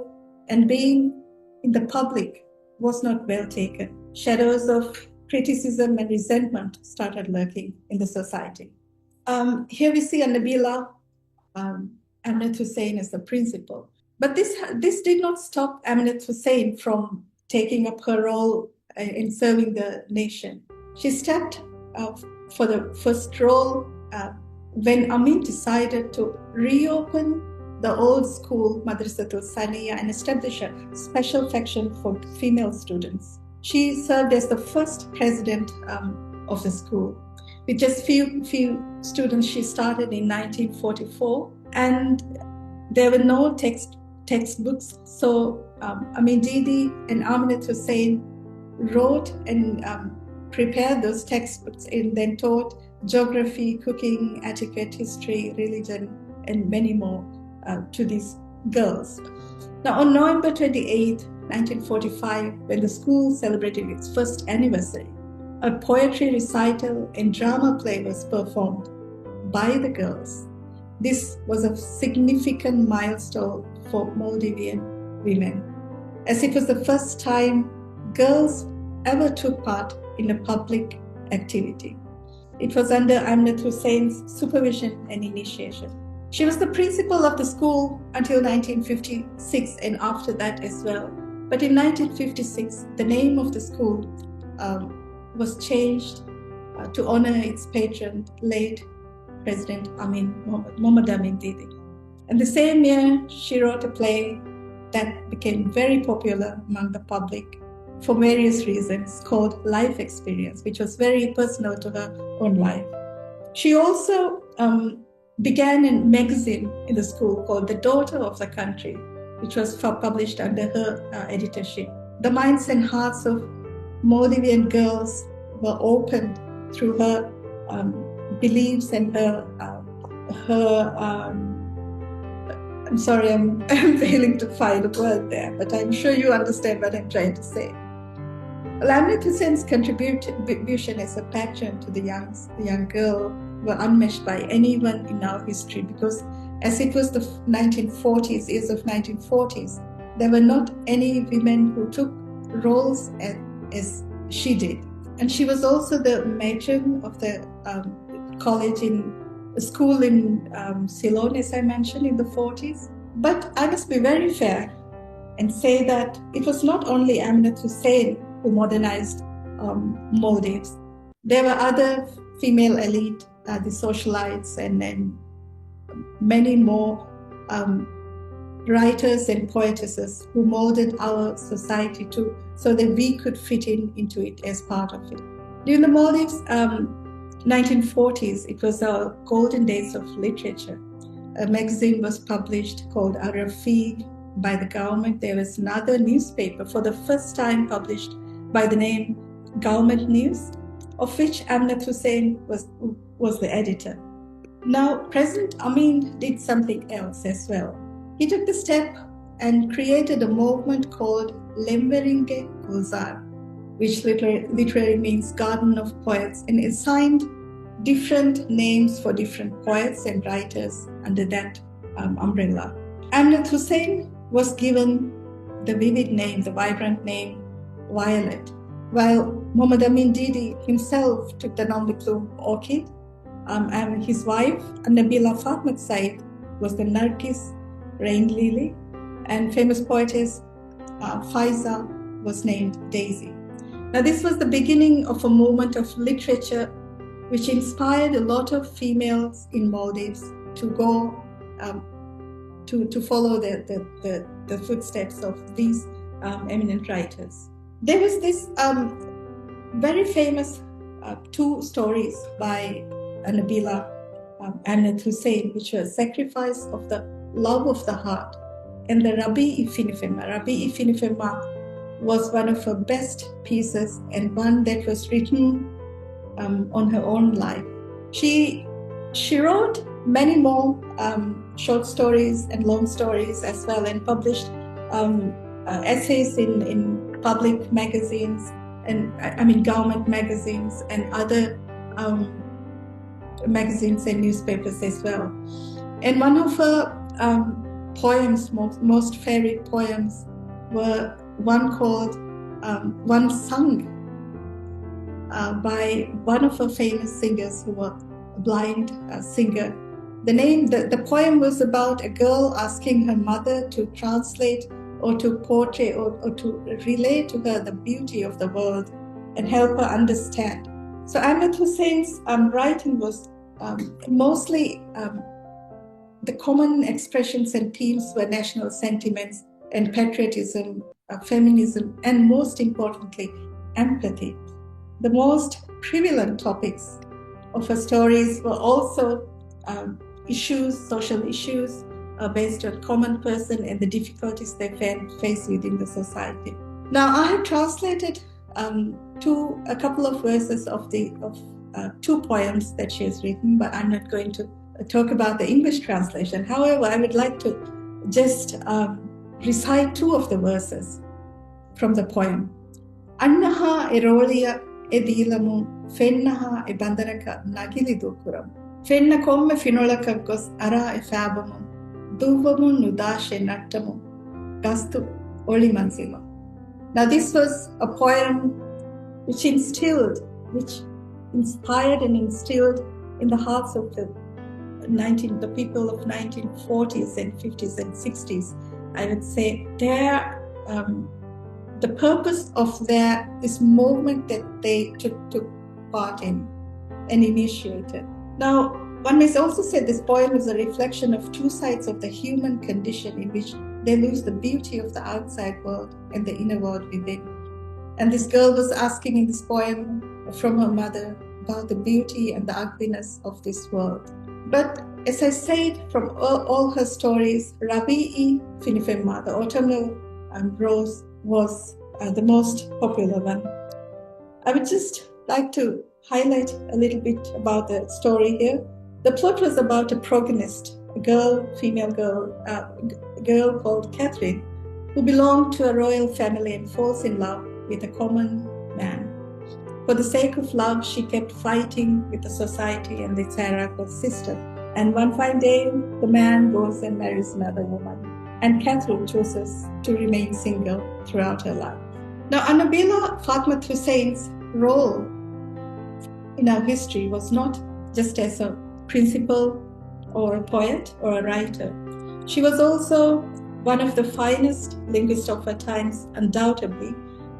and being in the public was not well taken. Shadows of criticism and resentment started lurking in the society. Here we see Al-Nabeela Aminath Hussein as the principal. But this did not stop Aminath Hussein from taking up her role in serving the nation. She stepped for the first role when Amin decided to reopen the old school Madrasatul Saniya and establish a special section for female students. She served as the first president of the school. With just few students, she started in 1944, and there were no textbooks. So Amin Didi and Aminath Hussein wrote and prepared those textbooks and then taught geography, cooking, etiquette, history, religion, and many more to these girls. Now, on November 28, 1945, when the school celebrated its first anniversary, a poetry recital and drama play was performed by the girls. This was a significant milestone for Maldivian women, as it was the first time girls ever took part in a public activity. It was under Aminath Hussein's supervision and initiation. She was the principal of the school until 1956 and after that as well. But in 1956, the name of the school was changed to honor its patron, late President Muhammad Amin Didi. And the same year, she wrote a play that became very popular among the public for various reasons, called Life Experience, which was very personal to her own life. She also began a magazine in the school called The Daughter of the Country, which was published under her editorship. The minds and hearts of Maldivian girls were opened through her beliefs and I'm sorry, I'm failing to find a word there, but I'm sure you understand what I'm trying to say. Aminath Hussein's contribution as a patron to the young girl were unmatched by anyone in our history, because as it was the 1940s, years of 1940s, there were not any women who took roles as she did. And she was also the matron of the school in Ceylon, as I mentioned, in the 40s. But I must be very fair and say that it was not only Aminath Hussein who modernized Maldives. There were other female elite, the socialites, and then many more writers and poetesses who molded our society so that we could fit into it as part of it. During the Maldives 1940s, it was our golden days of literature. A magazine was published called Al-Rafiq by the government. There was another newspaper for the first time published by the name Government News, of which Aminath Hussein was the editor. Now, President Amin did something else as well. he took the step and created a movement called Lemveringe Gulzar, which literally means Garden of Poets, and assigned different names for different poets and writers under that umbrella. Aminath Hussein was given the vivid name, the vibrant name, Violet, while Muhammad Amin Didi himself took the nom de plume Orchid, and his wife, Al-Nabeela Aminath was the Nargis, Rain Lily, and famous poetess Faiza was named Daisy. Now, this was the beginning of a movement of literature which inspired a lot of females in Maldives to go to follow the footsteps of these eminent writers. There was this very famous two stories by Al-Nabeela Aminath Hussein, which were Sacrifice of the Love of the Heart and the 𝒏𝒕𝒖𝒓𝒚. 𝒏𝒕𝒖𝒓𝒚 was one of her best pieces and one that was written on her own life. She wrote many more short stories and long stories as well, and published essays in public magazines and government magazines and other magazines and newspapers as well. And one of her poems, most favorite poems, were one called One Sung by one of her famous singers who was a blind singer. The poem was about a girl asking her mother to translate or to portray or to relay to her the beauty of the world and help her understand. So Aminath Hussein's writing was mostly the common expressions and themes were national sentiments and patriotism, feminism, and most importantly, empathy. The most prevalent topics of her stories were also social issues based on common person and the difficulties they face within the society. Now, I have translated a couple of verses of two poems that she has written, but I'm not going to talk about the English translation. However, I would like to just recite two of the verses from the poem. Annaha eroliya edilamu fennaha ebandaraka nagili dukuram. Fenna komme finolaka gos ara 𝒆𝒏𝒚 duvamu nudashe nattamu gastu olimanzima. Now, this was a poem which inspired and instilled in the hearts of the people of 1940s and 50s and 60s. I would say the purpose of this movement that they took part in and initiated. Now, one may also say this poem is a reflection of two sides of the human condition in which they lose the beauty of the outside world and the inner world within. And this girl was asking in this poem from her mother about the beauty and the ugliness of this world. But as I said, from all her stories, 𝒏𝒕𝒖𝒓𝒚, the autumnal rose, was the most popular one. I would just like to highlight a little bit about the story here. The plot was about a protagonist, a female girl called Catherine, who belonged to a royal family and falls in love with a common man. For the sake of love, she kept fighting with the society and the tyrannical system. And one fine day, the man goes and marries another woman, and Catherine chooses to remain single throughout her life. Now, Al-Nabeela Aminath Hussein's role in our history was not just as a principal or a poet or a writer. She was also one of the finest linguists of her times, undoubtedly,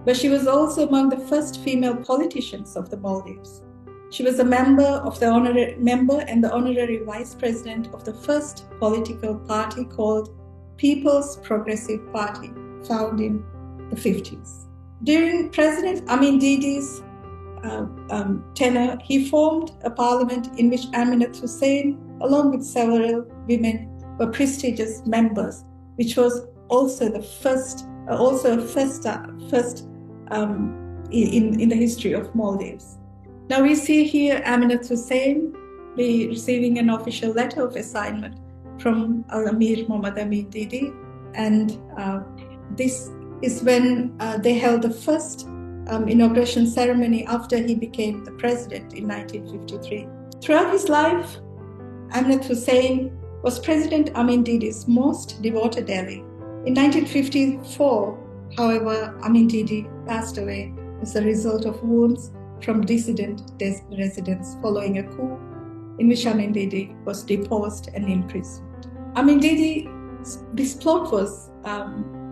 but she was also among the first female politicians of the Maldives. She was a member and the honorary vice president of the first political party called People's Progressive Party, found in the 50s. During President Amin Didi's tenure, he formed a parliament in which Aminath Hussein, along with several women, were prestigious members, which was also the first in the history of Maldives. Now we see here Aminath Hussein receiving an official letter of assignment from Al-Amir Muhammad Amin Didi, and this is when they held the first inauguration ceremony after he became the president in 1953. Throughout his life, Aminath Hussein was President Amin Didi's most devoted ally. In 1954, however, Amin Didi passed away as a result of wounds from dissident residents following a coup in which Amin Didi was deposed and imprisoned. Amin Didi, this plot was,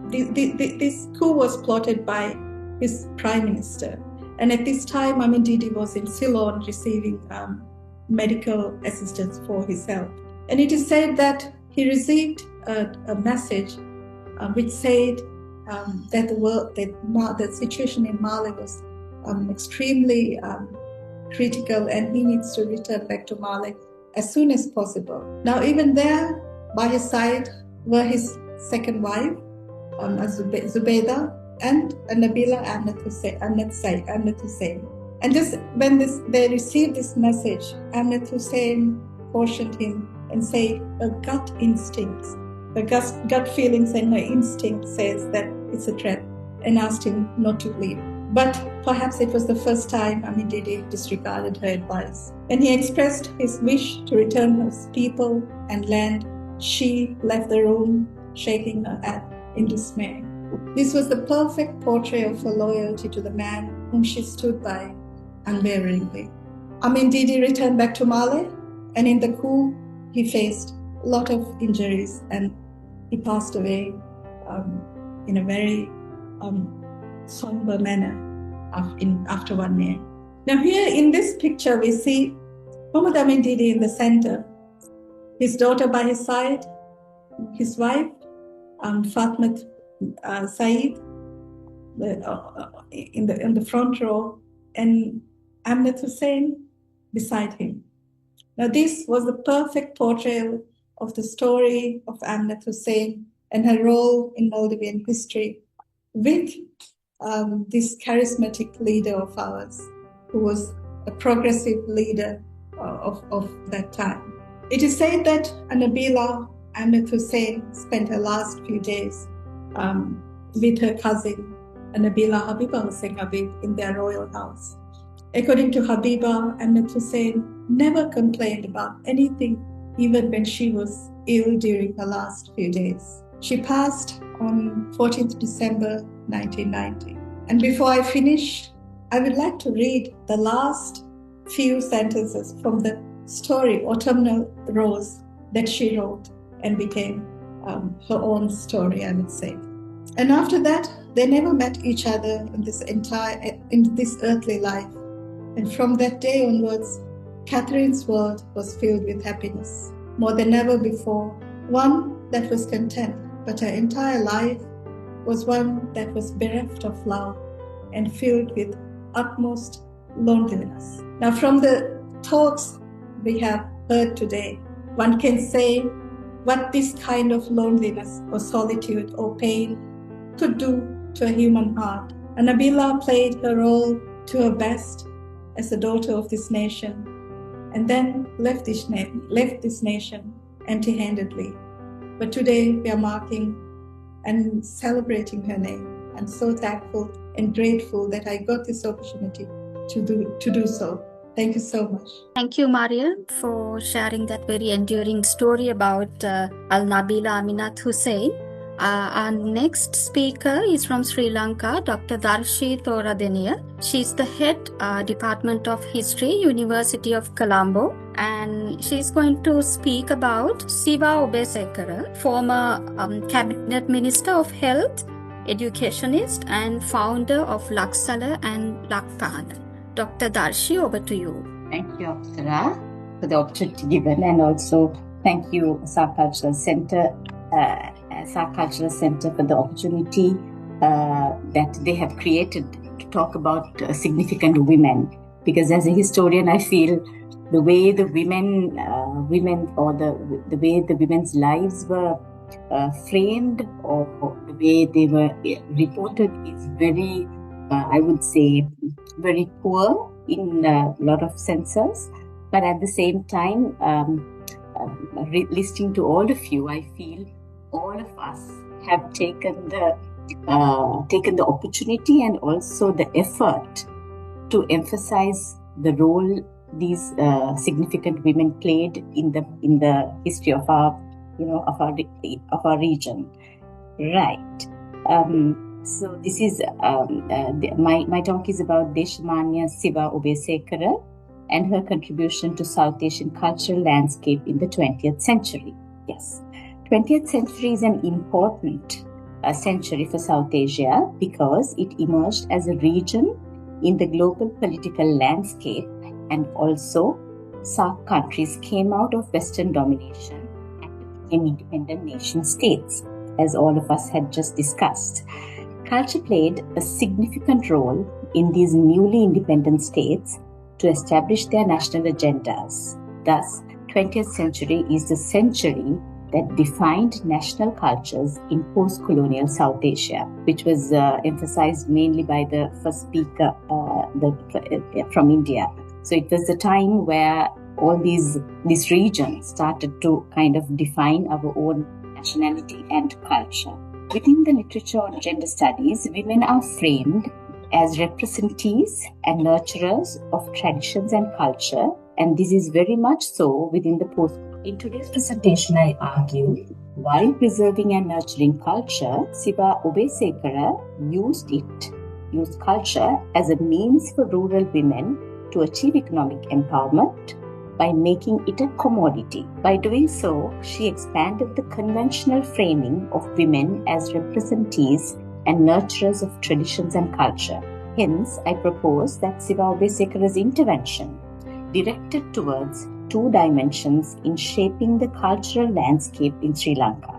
this coup was plotted by his prime minister. And at this time, Amin Didi was in Ceylon receiving medical assistance for his health. And it is said that he received a message which said that the situation in Mali was extremely critical and he needs to return back to Mali as soon as possible. Now, even there, by his side were his second wife, Zubaydah, and 𝑪𝒏𝒕𝒖𝒓𝒚 Anath Hussein. And just when they received this message, Anath Hussein cautioned him and said, her gut instincts, her gut feelings and her instinct says that it's a threat, and asked him not to leave. But perhaps it was the first time Amin Didi disregarded her advice. When he expressed his wish to return his people and land, she left the room, shaking her head in dismay. This was the perfect portrait of her loyalty to the man whom she stood by unwaveringly. Amin Didi returned back to Mali, and in the coup, he faced a lot of injuries and he passed away in a very somber manner after 1 year. Now here in this picture, we see Muhammad Amin Didi in the center, his daughter by his side, his wife, Fatma Saeed, in the front row, and Anath Hussein beside him. Now this was the perfect portrayal of the story of Anath Hussein and her role in Maldivian history with this charismatic leader of ours, who was a progressive leader of that time. It is said that 𝑪𝒏𝒕𝒖𝒓𝒚 Anath Hussein spent her last few days with her cousin 𝑛abila Habiba Hussein Habib in their royal house. According to Habiba, Anath Hussein never complained about anything, even when she was ill during her last few days. She passed on 14th December 1990. And before I finish, I would like to read the last few sentences from the story Autumnal Rose that she wrote and became her own story, I would say. And after that, they never met each other in this earthly life. And from that day onwards, Catherine's world was filled with happiness, more than ever before, one that was content, but her entire life was one that was bereft of love and filled with utmost loneliness. Now, from the talks we have heard today, one can say what this kind of loneliness or solitude or pain could do to a human heart. And 𝑪𝒏𝒕𝒖𝒓𝒚 played her role to her best as a daughter of this nation, and then left this nation empty-handedly. But today we are marking and celebrating her name. I'm so thankful and grateful that I got this opportunity to do so. Thank you so much. Thank you, Mariam, for sharing that very enduring story about Al-Nabeela Aminath Hussein. Our next speaker is from Sri Lanka, Dr. Darshi Thoradeniya. She's the head Department of History, University of Colombo, and she's going to speak about Siva Obeyesekere, former Cabinet Minister of Health, educationist, and founder of Laksala and Lakpan. Dr. Darshi, over to you. Thank you, Apsara, for the opportunity given, and also thank you, SAARC Cultural Centre, SAARC Cultural Centre, for the opportunity that they have created to talk about significant women. Because as a historian, I feel the way the women or the way the women's lives were framed, or the way they were reported, is very, I would say, very poor in a lot of senses. But at the same time, listening to all of you, I feel all of us have taken the opportunity and also the effort to emphasize the role these significant women played in the history of our region. Right. So this is my talk is about Deshmanya Siva Obeyesekere and her contribution to South Asian cultural landscape in the 20th century. Yes, 20th century is an important century for South Asia because it emerged as a region in the global political landscape, and also SAARC countries came out of Western domination and became independent nation states, as all of us had just discussed. Culture played a significant role in these newly independent states to establish their national agendas. Thus, 20th century is the century that defined national cultures in post-colonial South Asia, which was emphasized mainly by the first speaker from India. So it was the time where all these regions started to kind of define our own nationality and culture. Within the literature on gender studies, women are framed as representatives and nurturers of traditions and culture, and this is very much so within the post. In today's presentation, I argue, while preserving and nurturing culture, Siva Obeyesekere used culture as a means for rural women to achieve economic empowerment by making it a commodity. By doing so, she expanded the conventional framing of women as representatives and nurturers of traditions and culture. Hence, I propose that Siva Obeyesekere's intervention directed towards two dimensions in shaping the cultural landscape in Sri Lanka.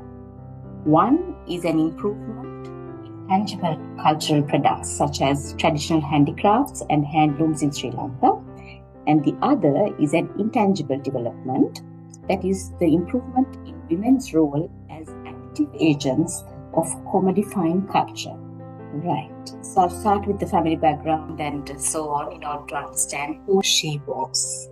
One is an improvement in tangible cultural products such as traditional handicrafts and handlooms in Sri Lanka, and the other is an intangible development, that is the improvement in women's role as active agents of commodifying culture. Right. So I'll start with the family background and so on in order to understand who she was.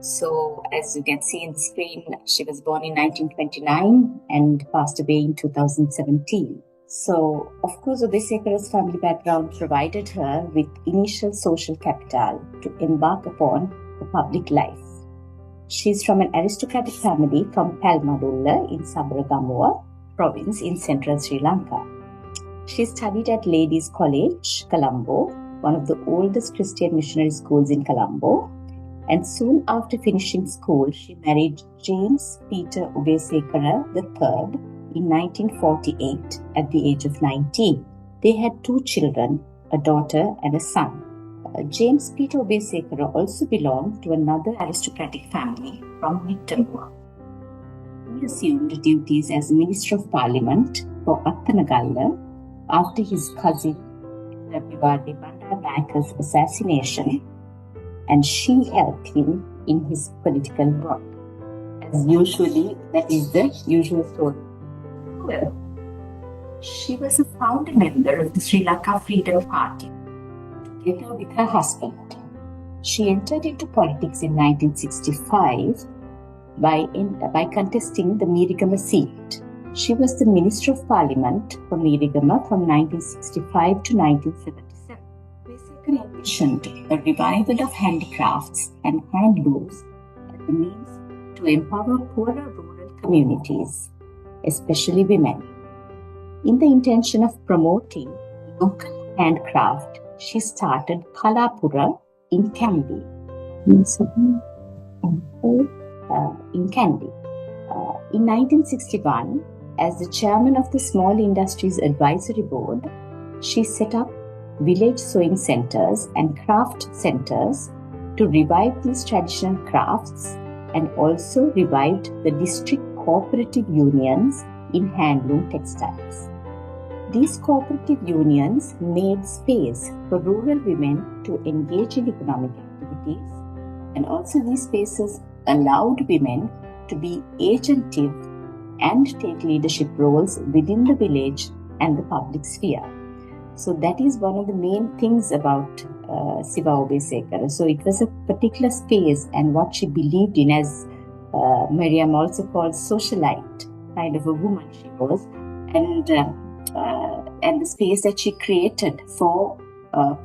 So as you can see in the screen, she was born in 1929 and passed away in 2017. So, of course, Obeyesekere's family background provided her with initial social capital to embark upon the public life. She is from an aristocratic family from Palmadulla in Sivagami province in central Sri Lanka. She studied at Ladies' College, Colombo, one of the oldest Christian missionary schools in Colombo, and soon after finishing school, she married James Peter Obeyesekere III in 1948 at the age of 19. They had two children, a daughter and a son. James Peter Obeyesekere also belonged to another aristocratic family from Victoria. He assumed duties as Minister of Parliament for Attanagalla after his cousin Rabiwadi Bandaranaike's assassination, and she helped him in his political work. As usually, that is the usual story. Well, she was a founding member of the Sri Lanka Freedom Party together with her husband. She entered into politics in 1965 by contesting the Mirigama seat. She was the Minister of Parliament for Mirigama from 1965 to 1977. Basically envisioned a revival of handicrafts and handlooms as a means to empower poorer rural communities, especially women. In the intention of promoting local handcraft, she started Kalapura in Kandy. In 1961, as the chairman of the Small Industries Advisory Board, she set up village sewing centers and craft centers to revive these traditional crafts, and also revived the district cooperative unions in handloom textiles. These cooperative unions made space for rural women to engage in economic activities, and also these spaces allowed women to be agentive and take leadership roles within the village and the public sphere. So that is one of the main things about Siva Obeyesekere. So it was a particular space and what she believed in, as Mariam also called socialite, kind of a woman she was, and the space that she created for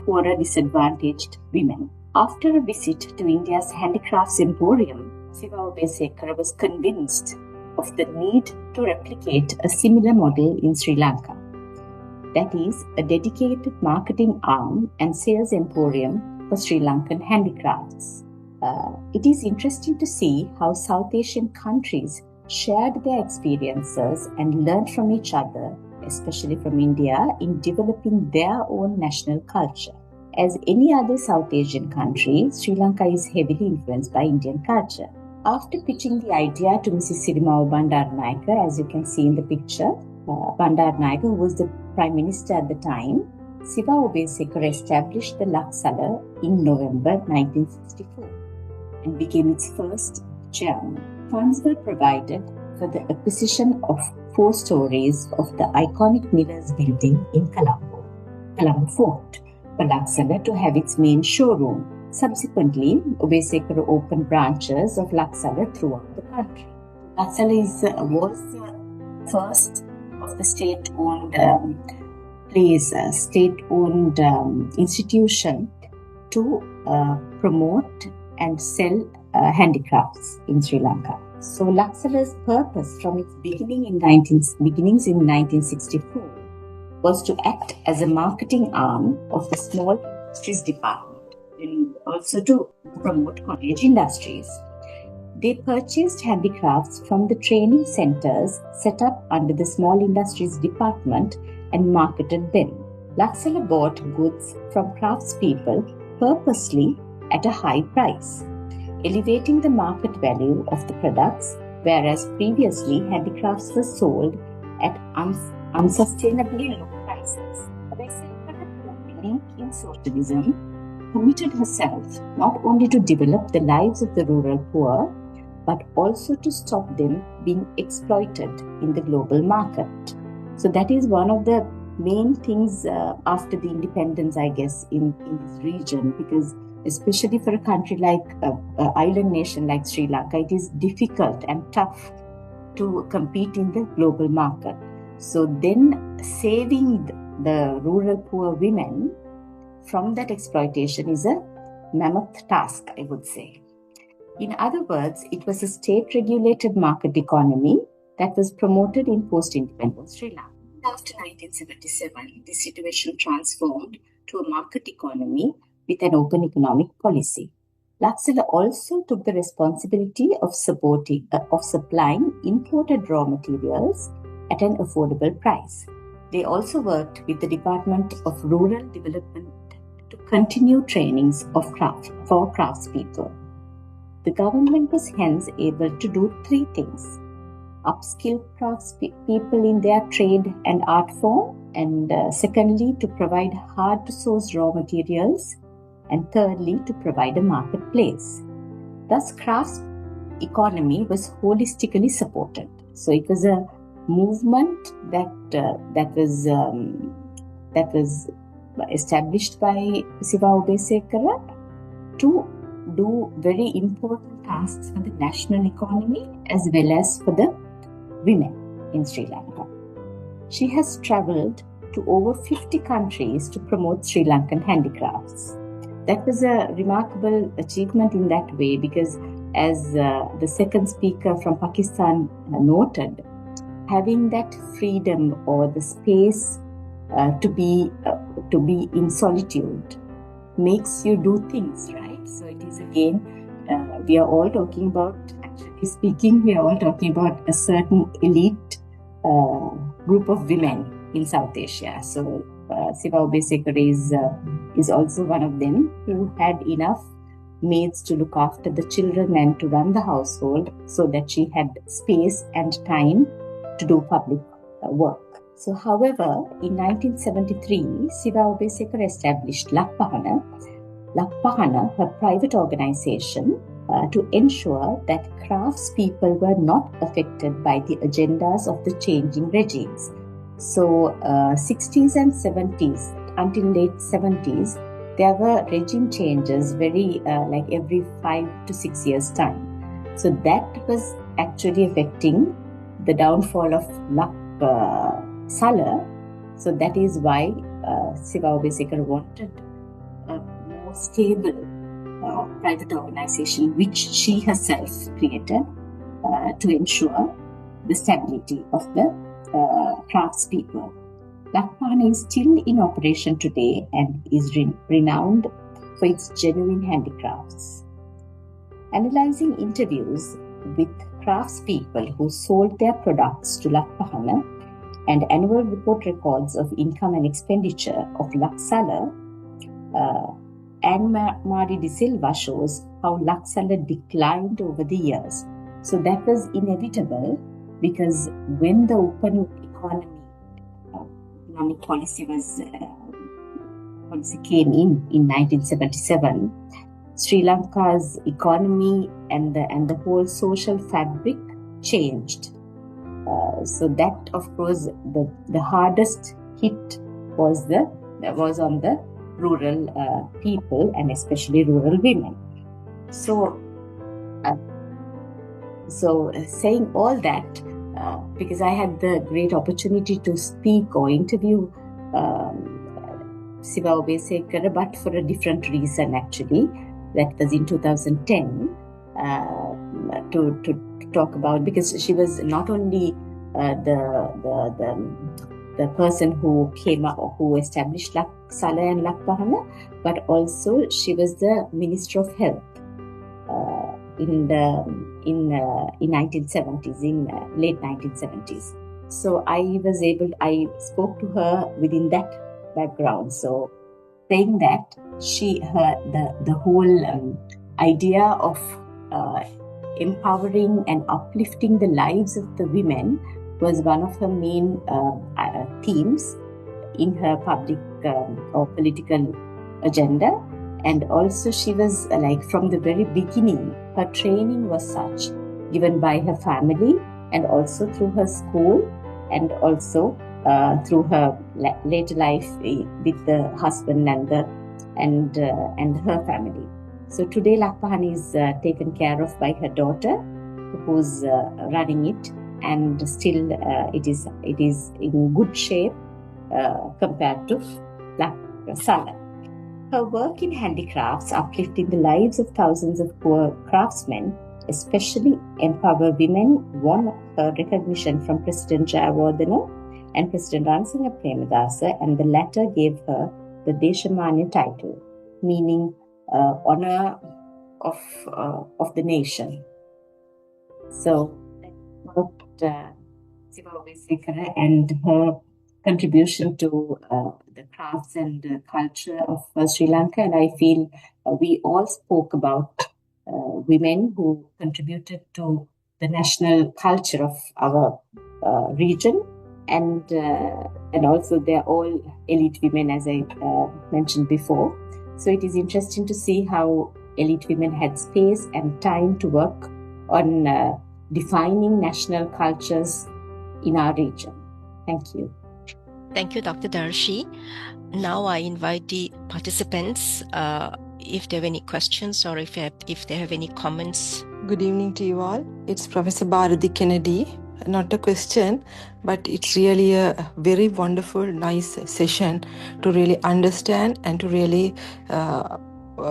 poorer, disadvantaged women. After a visit to India's Handicrafts Emporium, Siva Obeyesekere was convinced of the need to replicate a similar model in Sri Lanka. That is, a dedicated marketing arm and sales emporium for Sri Lankan handicrafts. It is interesting to see how South Asian countries shared their experiences and learned from each other, especially from India, in developing their own national culture. As any other South Asian country, Sri Lanka is heavily influenced by Indian culture. After pitching the idea to Mrs. Sirimao Bandaranaike, as you can see in the picture, Bandaranaike, who was the Prime Minister at the time, Siva Obeyesekere established the Laksala in November 1964 and became its first chairman. Funds were provided for the acquisition of 4 stories of the iconic Miller's building in Colombo Fort, for Laksala to have its main showroom. Subsequently, Obeyesekere opened branches of Laksala throughout the country. Laksala was the first of the state-owned state-owned institution to promote and sell handicrafts in Sri Lanka. So Laksala's purpose from its beginnings in 1964 was to act as a marketing arm of the small industries department and also to promote cottage industries. They purchased handicrafts from the training centers set up under the small industries department and marketed them. Laksala bought goods from craftspeople purposely at a high price, elevating the market value of the products, whereas previously handicrafts were sold at unsustainably low prices. Obeyesekere, who believed in socialism, committed herself not only to develop the lives of the rural poor, but also to stop them being exploited in the global market. So that is one of the main things after the independence, I guess, in this region, because especially for a country like an island nation like Sri Lanka, it is difficult and tough to compete in the global market. So then saving the rural poor women from that exploitation is a mammoth task, I would say. In other words, it was a state-regulated market economy that was promoted in post-independence Sri Lanka. After 1977, the situation transformed to a market economy with an open economic policy. Laksala also took the responsibility of supplying imported raw materials at an affordable price. They also worked with the Department of Rural Development to continue trainings for craftspeople. The government was hence able to do 3 things: upskill craftspeople in their trade and art form, and secondly, to provide hard-to-source raw materials, and thirdly, to provide a marketplace. Thus, crafts economy was holistically supported. So it was a movement that was established by Siva Obeyesekere to do very important tasks for the national economy as well as for the women in Sri Lanka. She has travelled to over 50 countries to promote Sri Lankan handicrafts. That was a remarkable achievement in that way because, as the second speaker from Pakistan noted, having that freedom or the space to be in solitude makes you do things, right? So it is again, we are all talking about, actually speaking, we are all talking about a certain elite group of women in South Asia. So Siva Obeyesekere is also one of them who had enough maids to look after the children and to run the household so that she had space and time to do public work. So, however, in 1973, Siva Obeyesekere established Lakpahana, her private organization, to ensure that craftspeople were not affected by the agendas of the changing regimes. So, 60s and 70s until late 70s, there were regime changes very like every 5 to 6 years' time. So that was actually affecting the downfall of 𝒔𝒊𝒂𝒏. So that is why Siva Obeyesekere wanted a more stable private organization, which she herself created to ensure the stability of the craftspeople. 𝒔𝒊𝒂𝒏 is still in operation today and is renowned for its genuine handicrafts. Analyzing interviews with craftspeople who sold their products to 𝒔𝒊𝒂𝒏 and annual report records of income and expenditure of 𝒔𝒊𝒂𝒏, Anne-Marie de Silva shows how 𝒔𝒊𝒂𝒏 declined over the years. So that was inevitable because when the open economic policy came in 1977, Sri Lanka's economy and the whole social fabric changed. So that, of course, the hardest hit was on the rural people and especially rural women. So saying all that, because I had the great opportunity to speak or interview Siva Obeyesekere, but for a different reason actually. That was in 2010 to talk about, because she was not only the person who came up, who established 𝒔𝒊𝒂𝒏 and 𝒔𝒊𝒂𝒏, but also she was the Minister of Health in 1970s, in late 1970s. So I spoke to her within that background. So saying that the whole idea of empowering and uplifting the lives of the women was one of her main themes in her public or political agenda. And also she was from the very beginning, her training was such, given by her family and also through her school and also through her later life with the husband and her family. So today �𝒊𝒂𝒏 is taken care of by her daughter, who's running it, and still it is in good shape compared to 𝒔𝒊𝒂𝒏. Her work in handicrafts, uplifting the lives of thousands of poor craftsmen, especially empower women, won her recognition from President Jayawardena and President Ransinga Premadasa, and the latter gave her the Deshamanya title, meaning honor of the nation. So about Siva Obeyesekere and her contribution to the crafts and culture of Sri Lanka, and I feel we all spoke about women who contributed to the national culture of our region, and also they're all elite women, as I mentioned before. So it is interesting to see how elite women had space and time to work on defining national cultures in our region. Thank you. Thank you, Dr. Darshi. Now I invite the participants if they have any questions or if they have any comments. Good evening to you all. It's Professor Bharati Kennedy. Not a question, but it's really a very wonderful, nice session to really understand and to really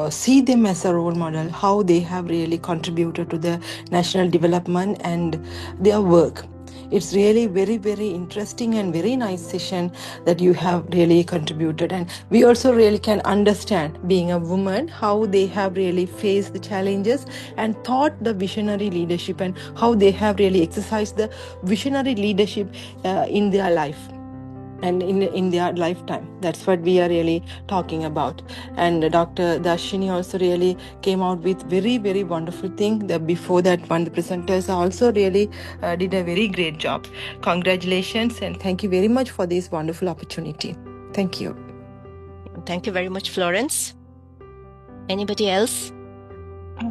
see them as a role model, how they have really contributed to the national development and their work. It's really very, very interesting and very nice session that you have really contributed. And we also really can understand, being a woman, how they have really faced the challenges and thought the visionary leadership and how they have really exercised the visionary leadership in their life and in their lifetime. That's what we are really talking about. And Dr. Darshini also really came out with very, very wonderful thing. Before that one, the presenters also really did a very great job. Congratulations and thank you very much for this wonderful opportunity. Thank you. Thank you very much, Florence. Anybody else?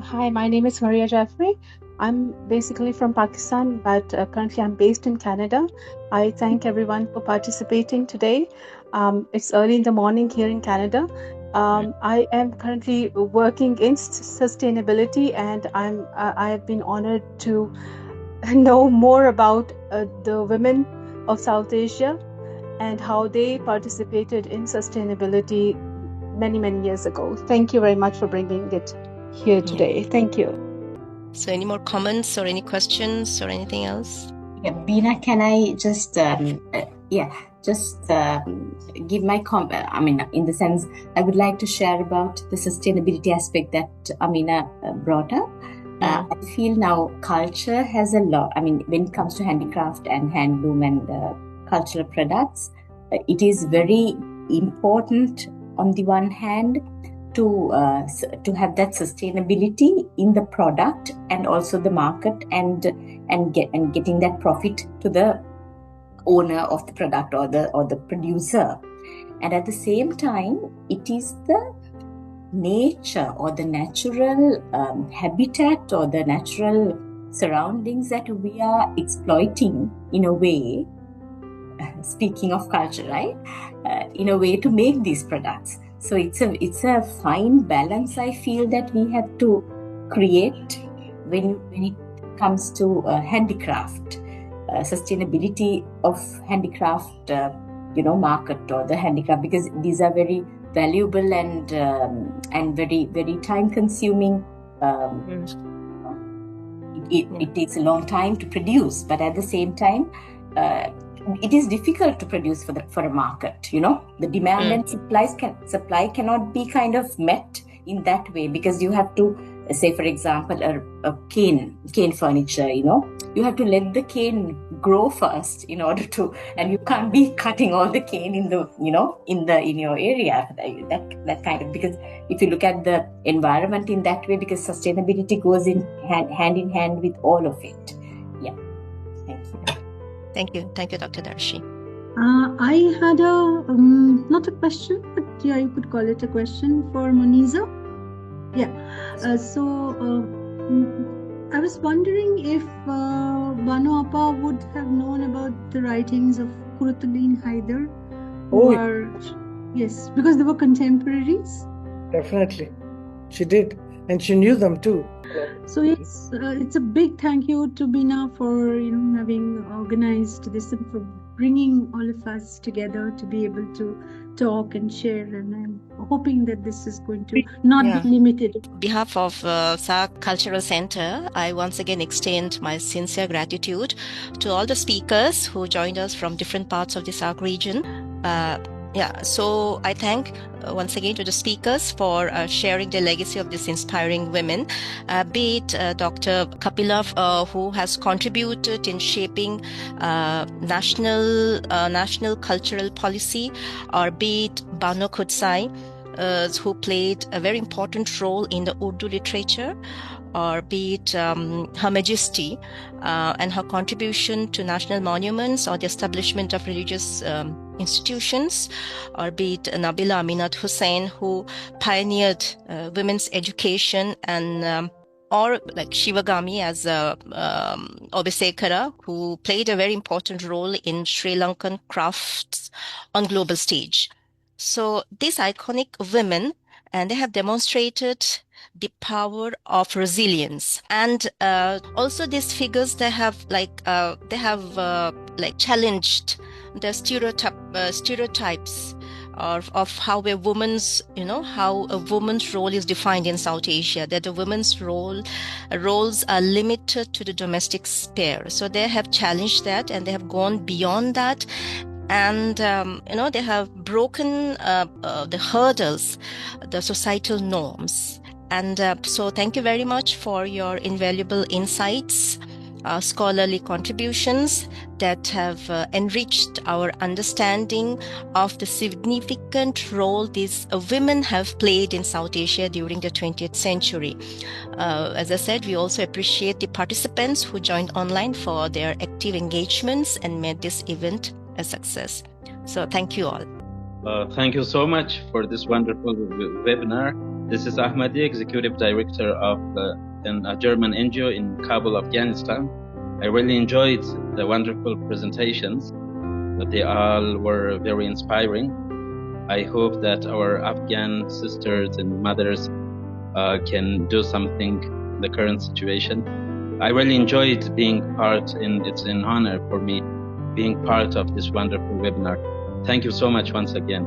Hi, my name is Maria Jaffrey. I'm basically from Pakistan, but currently I'm based in Canada. I thank everyone for participating today. It's early in the morning here in Canada, I am currently working in sustainability, and I have been honored to know more about the women of South Asia and how they participated in sustainability many years ago. Thank you very much for bringing it here today. Thank you. So any more comments or any questions or anything else? Yeah, Bina, can I just give my comment? I mean, in the sense, I would like to share about the sustainability aspect that Amina brought up. I feel now culture has a lot. I mean, when it comes to handicraft and handloom and cultural products, it is very important on the one hand to have that sustainability in the product and also the market and getting that profit to the owner of the product or the producer. And at the same time, it is the nature or the natural habitat or the natural surroundings that we are exploiting in a way, speaking of culture, right? In a way to make these products. So it's a fine balance, I feel, that we have to create when it comes to handicraft, sustainability of handicraft, market or the handicraft, because these are very valuable and very, very time consuming. It takes a long time to produce, but at the same time, it is difficult to produce for a market. The demand and supply cannot be kind of met in that way, because you have to say, for example, a cane furniture. You have to let the cane grow first in order to, and you can't be cutting all the cane in your area. That kind of, because if you look at the environment in that way, because sustainability goes hand in hand with all of it. Yeah. Thank you. Thank you, Dr. Darshi. I had not a question, but yeah, you could call it a question for Moneeza. Yeah. I was wondering if Bano Appa would have known about the writings of Qurratuddin Haider. Yes, because they were contemporaries. Definitely. She did. And she knew them too. So yes, it's a big thank you to Bina for having organized this and for bringing all of us together to be able to talk and share. And I'm hoping that this is going to not be limited. On behalf of SAARC Cultural Centre, I once again extend my sincere gratitude to all the speakers who joined us from different parts of the SAARC region. So I thank once again to the speakers for sharing the legacy of these inspiring women, be it Dr. Kapila, who has contributed in shaping national cultural policy, or be it Bano Qudsia, who played a very important role in the Urdu literature, or be it Her Majesty and her contribution to national monuments or the establishment of religious institutions, or be it 𝑛abeela Aminath Hussein, who pioneered women's education, and or like Sivagami Obeyesekere, who played a very important role in Sri Lankan crafts on global stage. So these iconic women, and they have demonstrated the power of resilience, and also these figures, they have challenged the stereotypes of how a woman's role is defined in South Asia, that the women's roles are limited to the domestic sphere. So they have challenged that, and they have gone beyond that, and they have broken the hurdles, the societal norms. And so thank you very much for your invaluable insights, scholarly contributions that have enriched our understanding of the significant role these women have played in South Asia during the 20th century. As I said, we also appreciate the participants who joined online for their active engagements and made this event a success. So thank you all. Thank you so much for this wonderful webinar. This is Ahmadi, Executive Director of a German NGO in Kabul, Afghanistan. I really enjoyed the wonderful presentations. They all were very inspiring. I hope that our Afghan sisters and mothers can do something in the current situation. I really enjoyed being part, and it's an honor for me being part of this wonderful webinar. Thank you so much once again.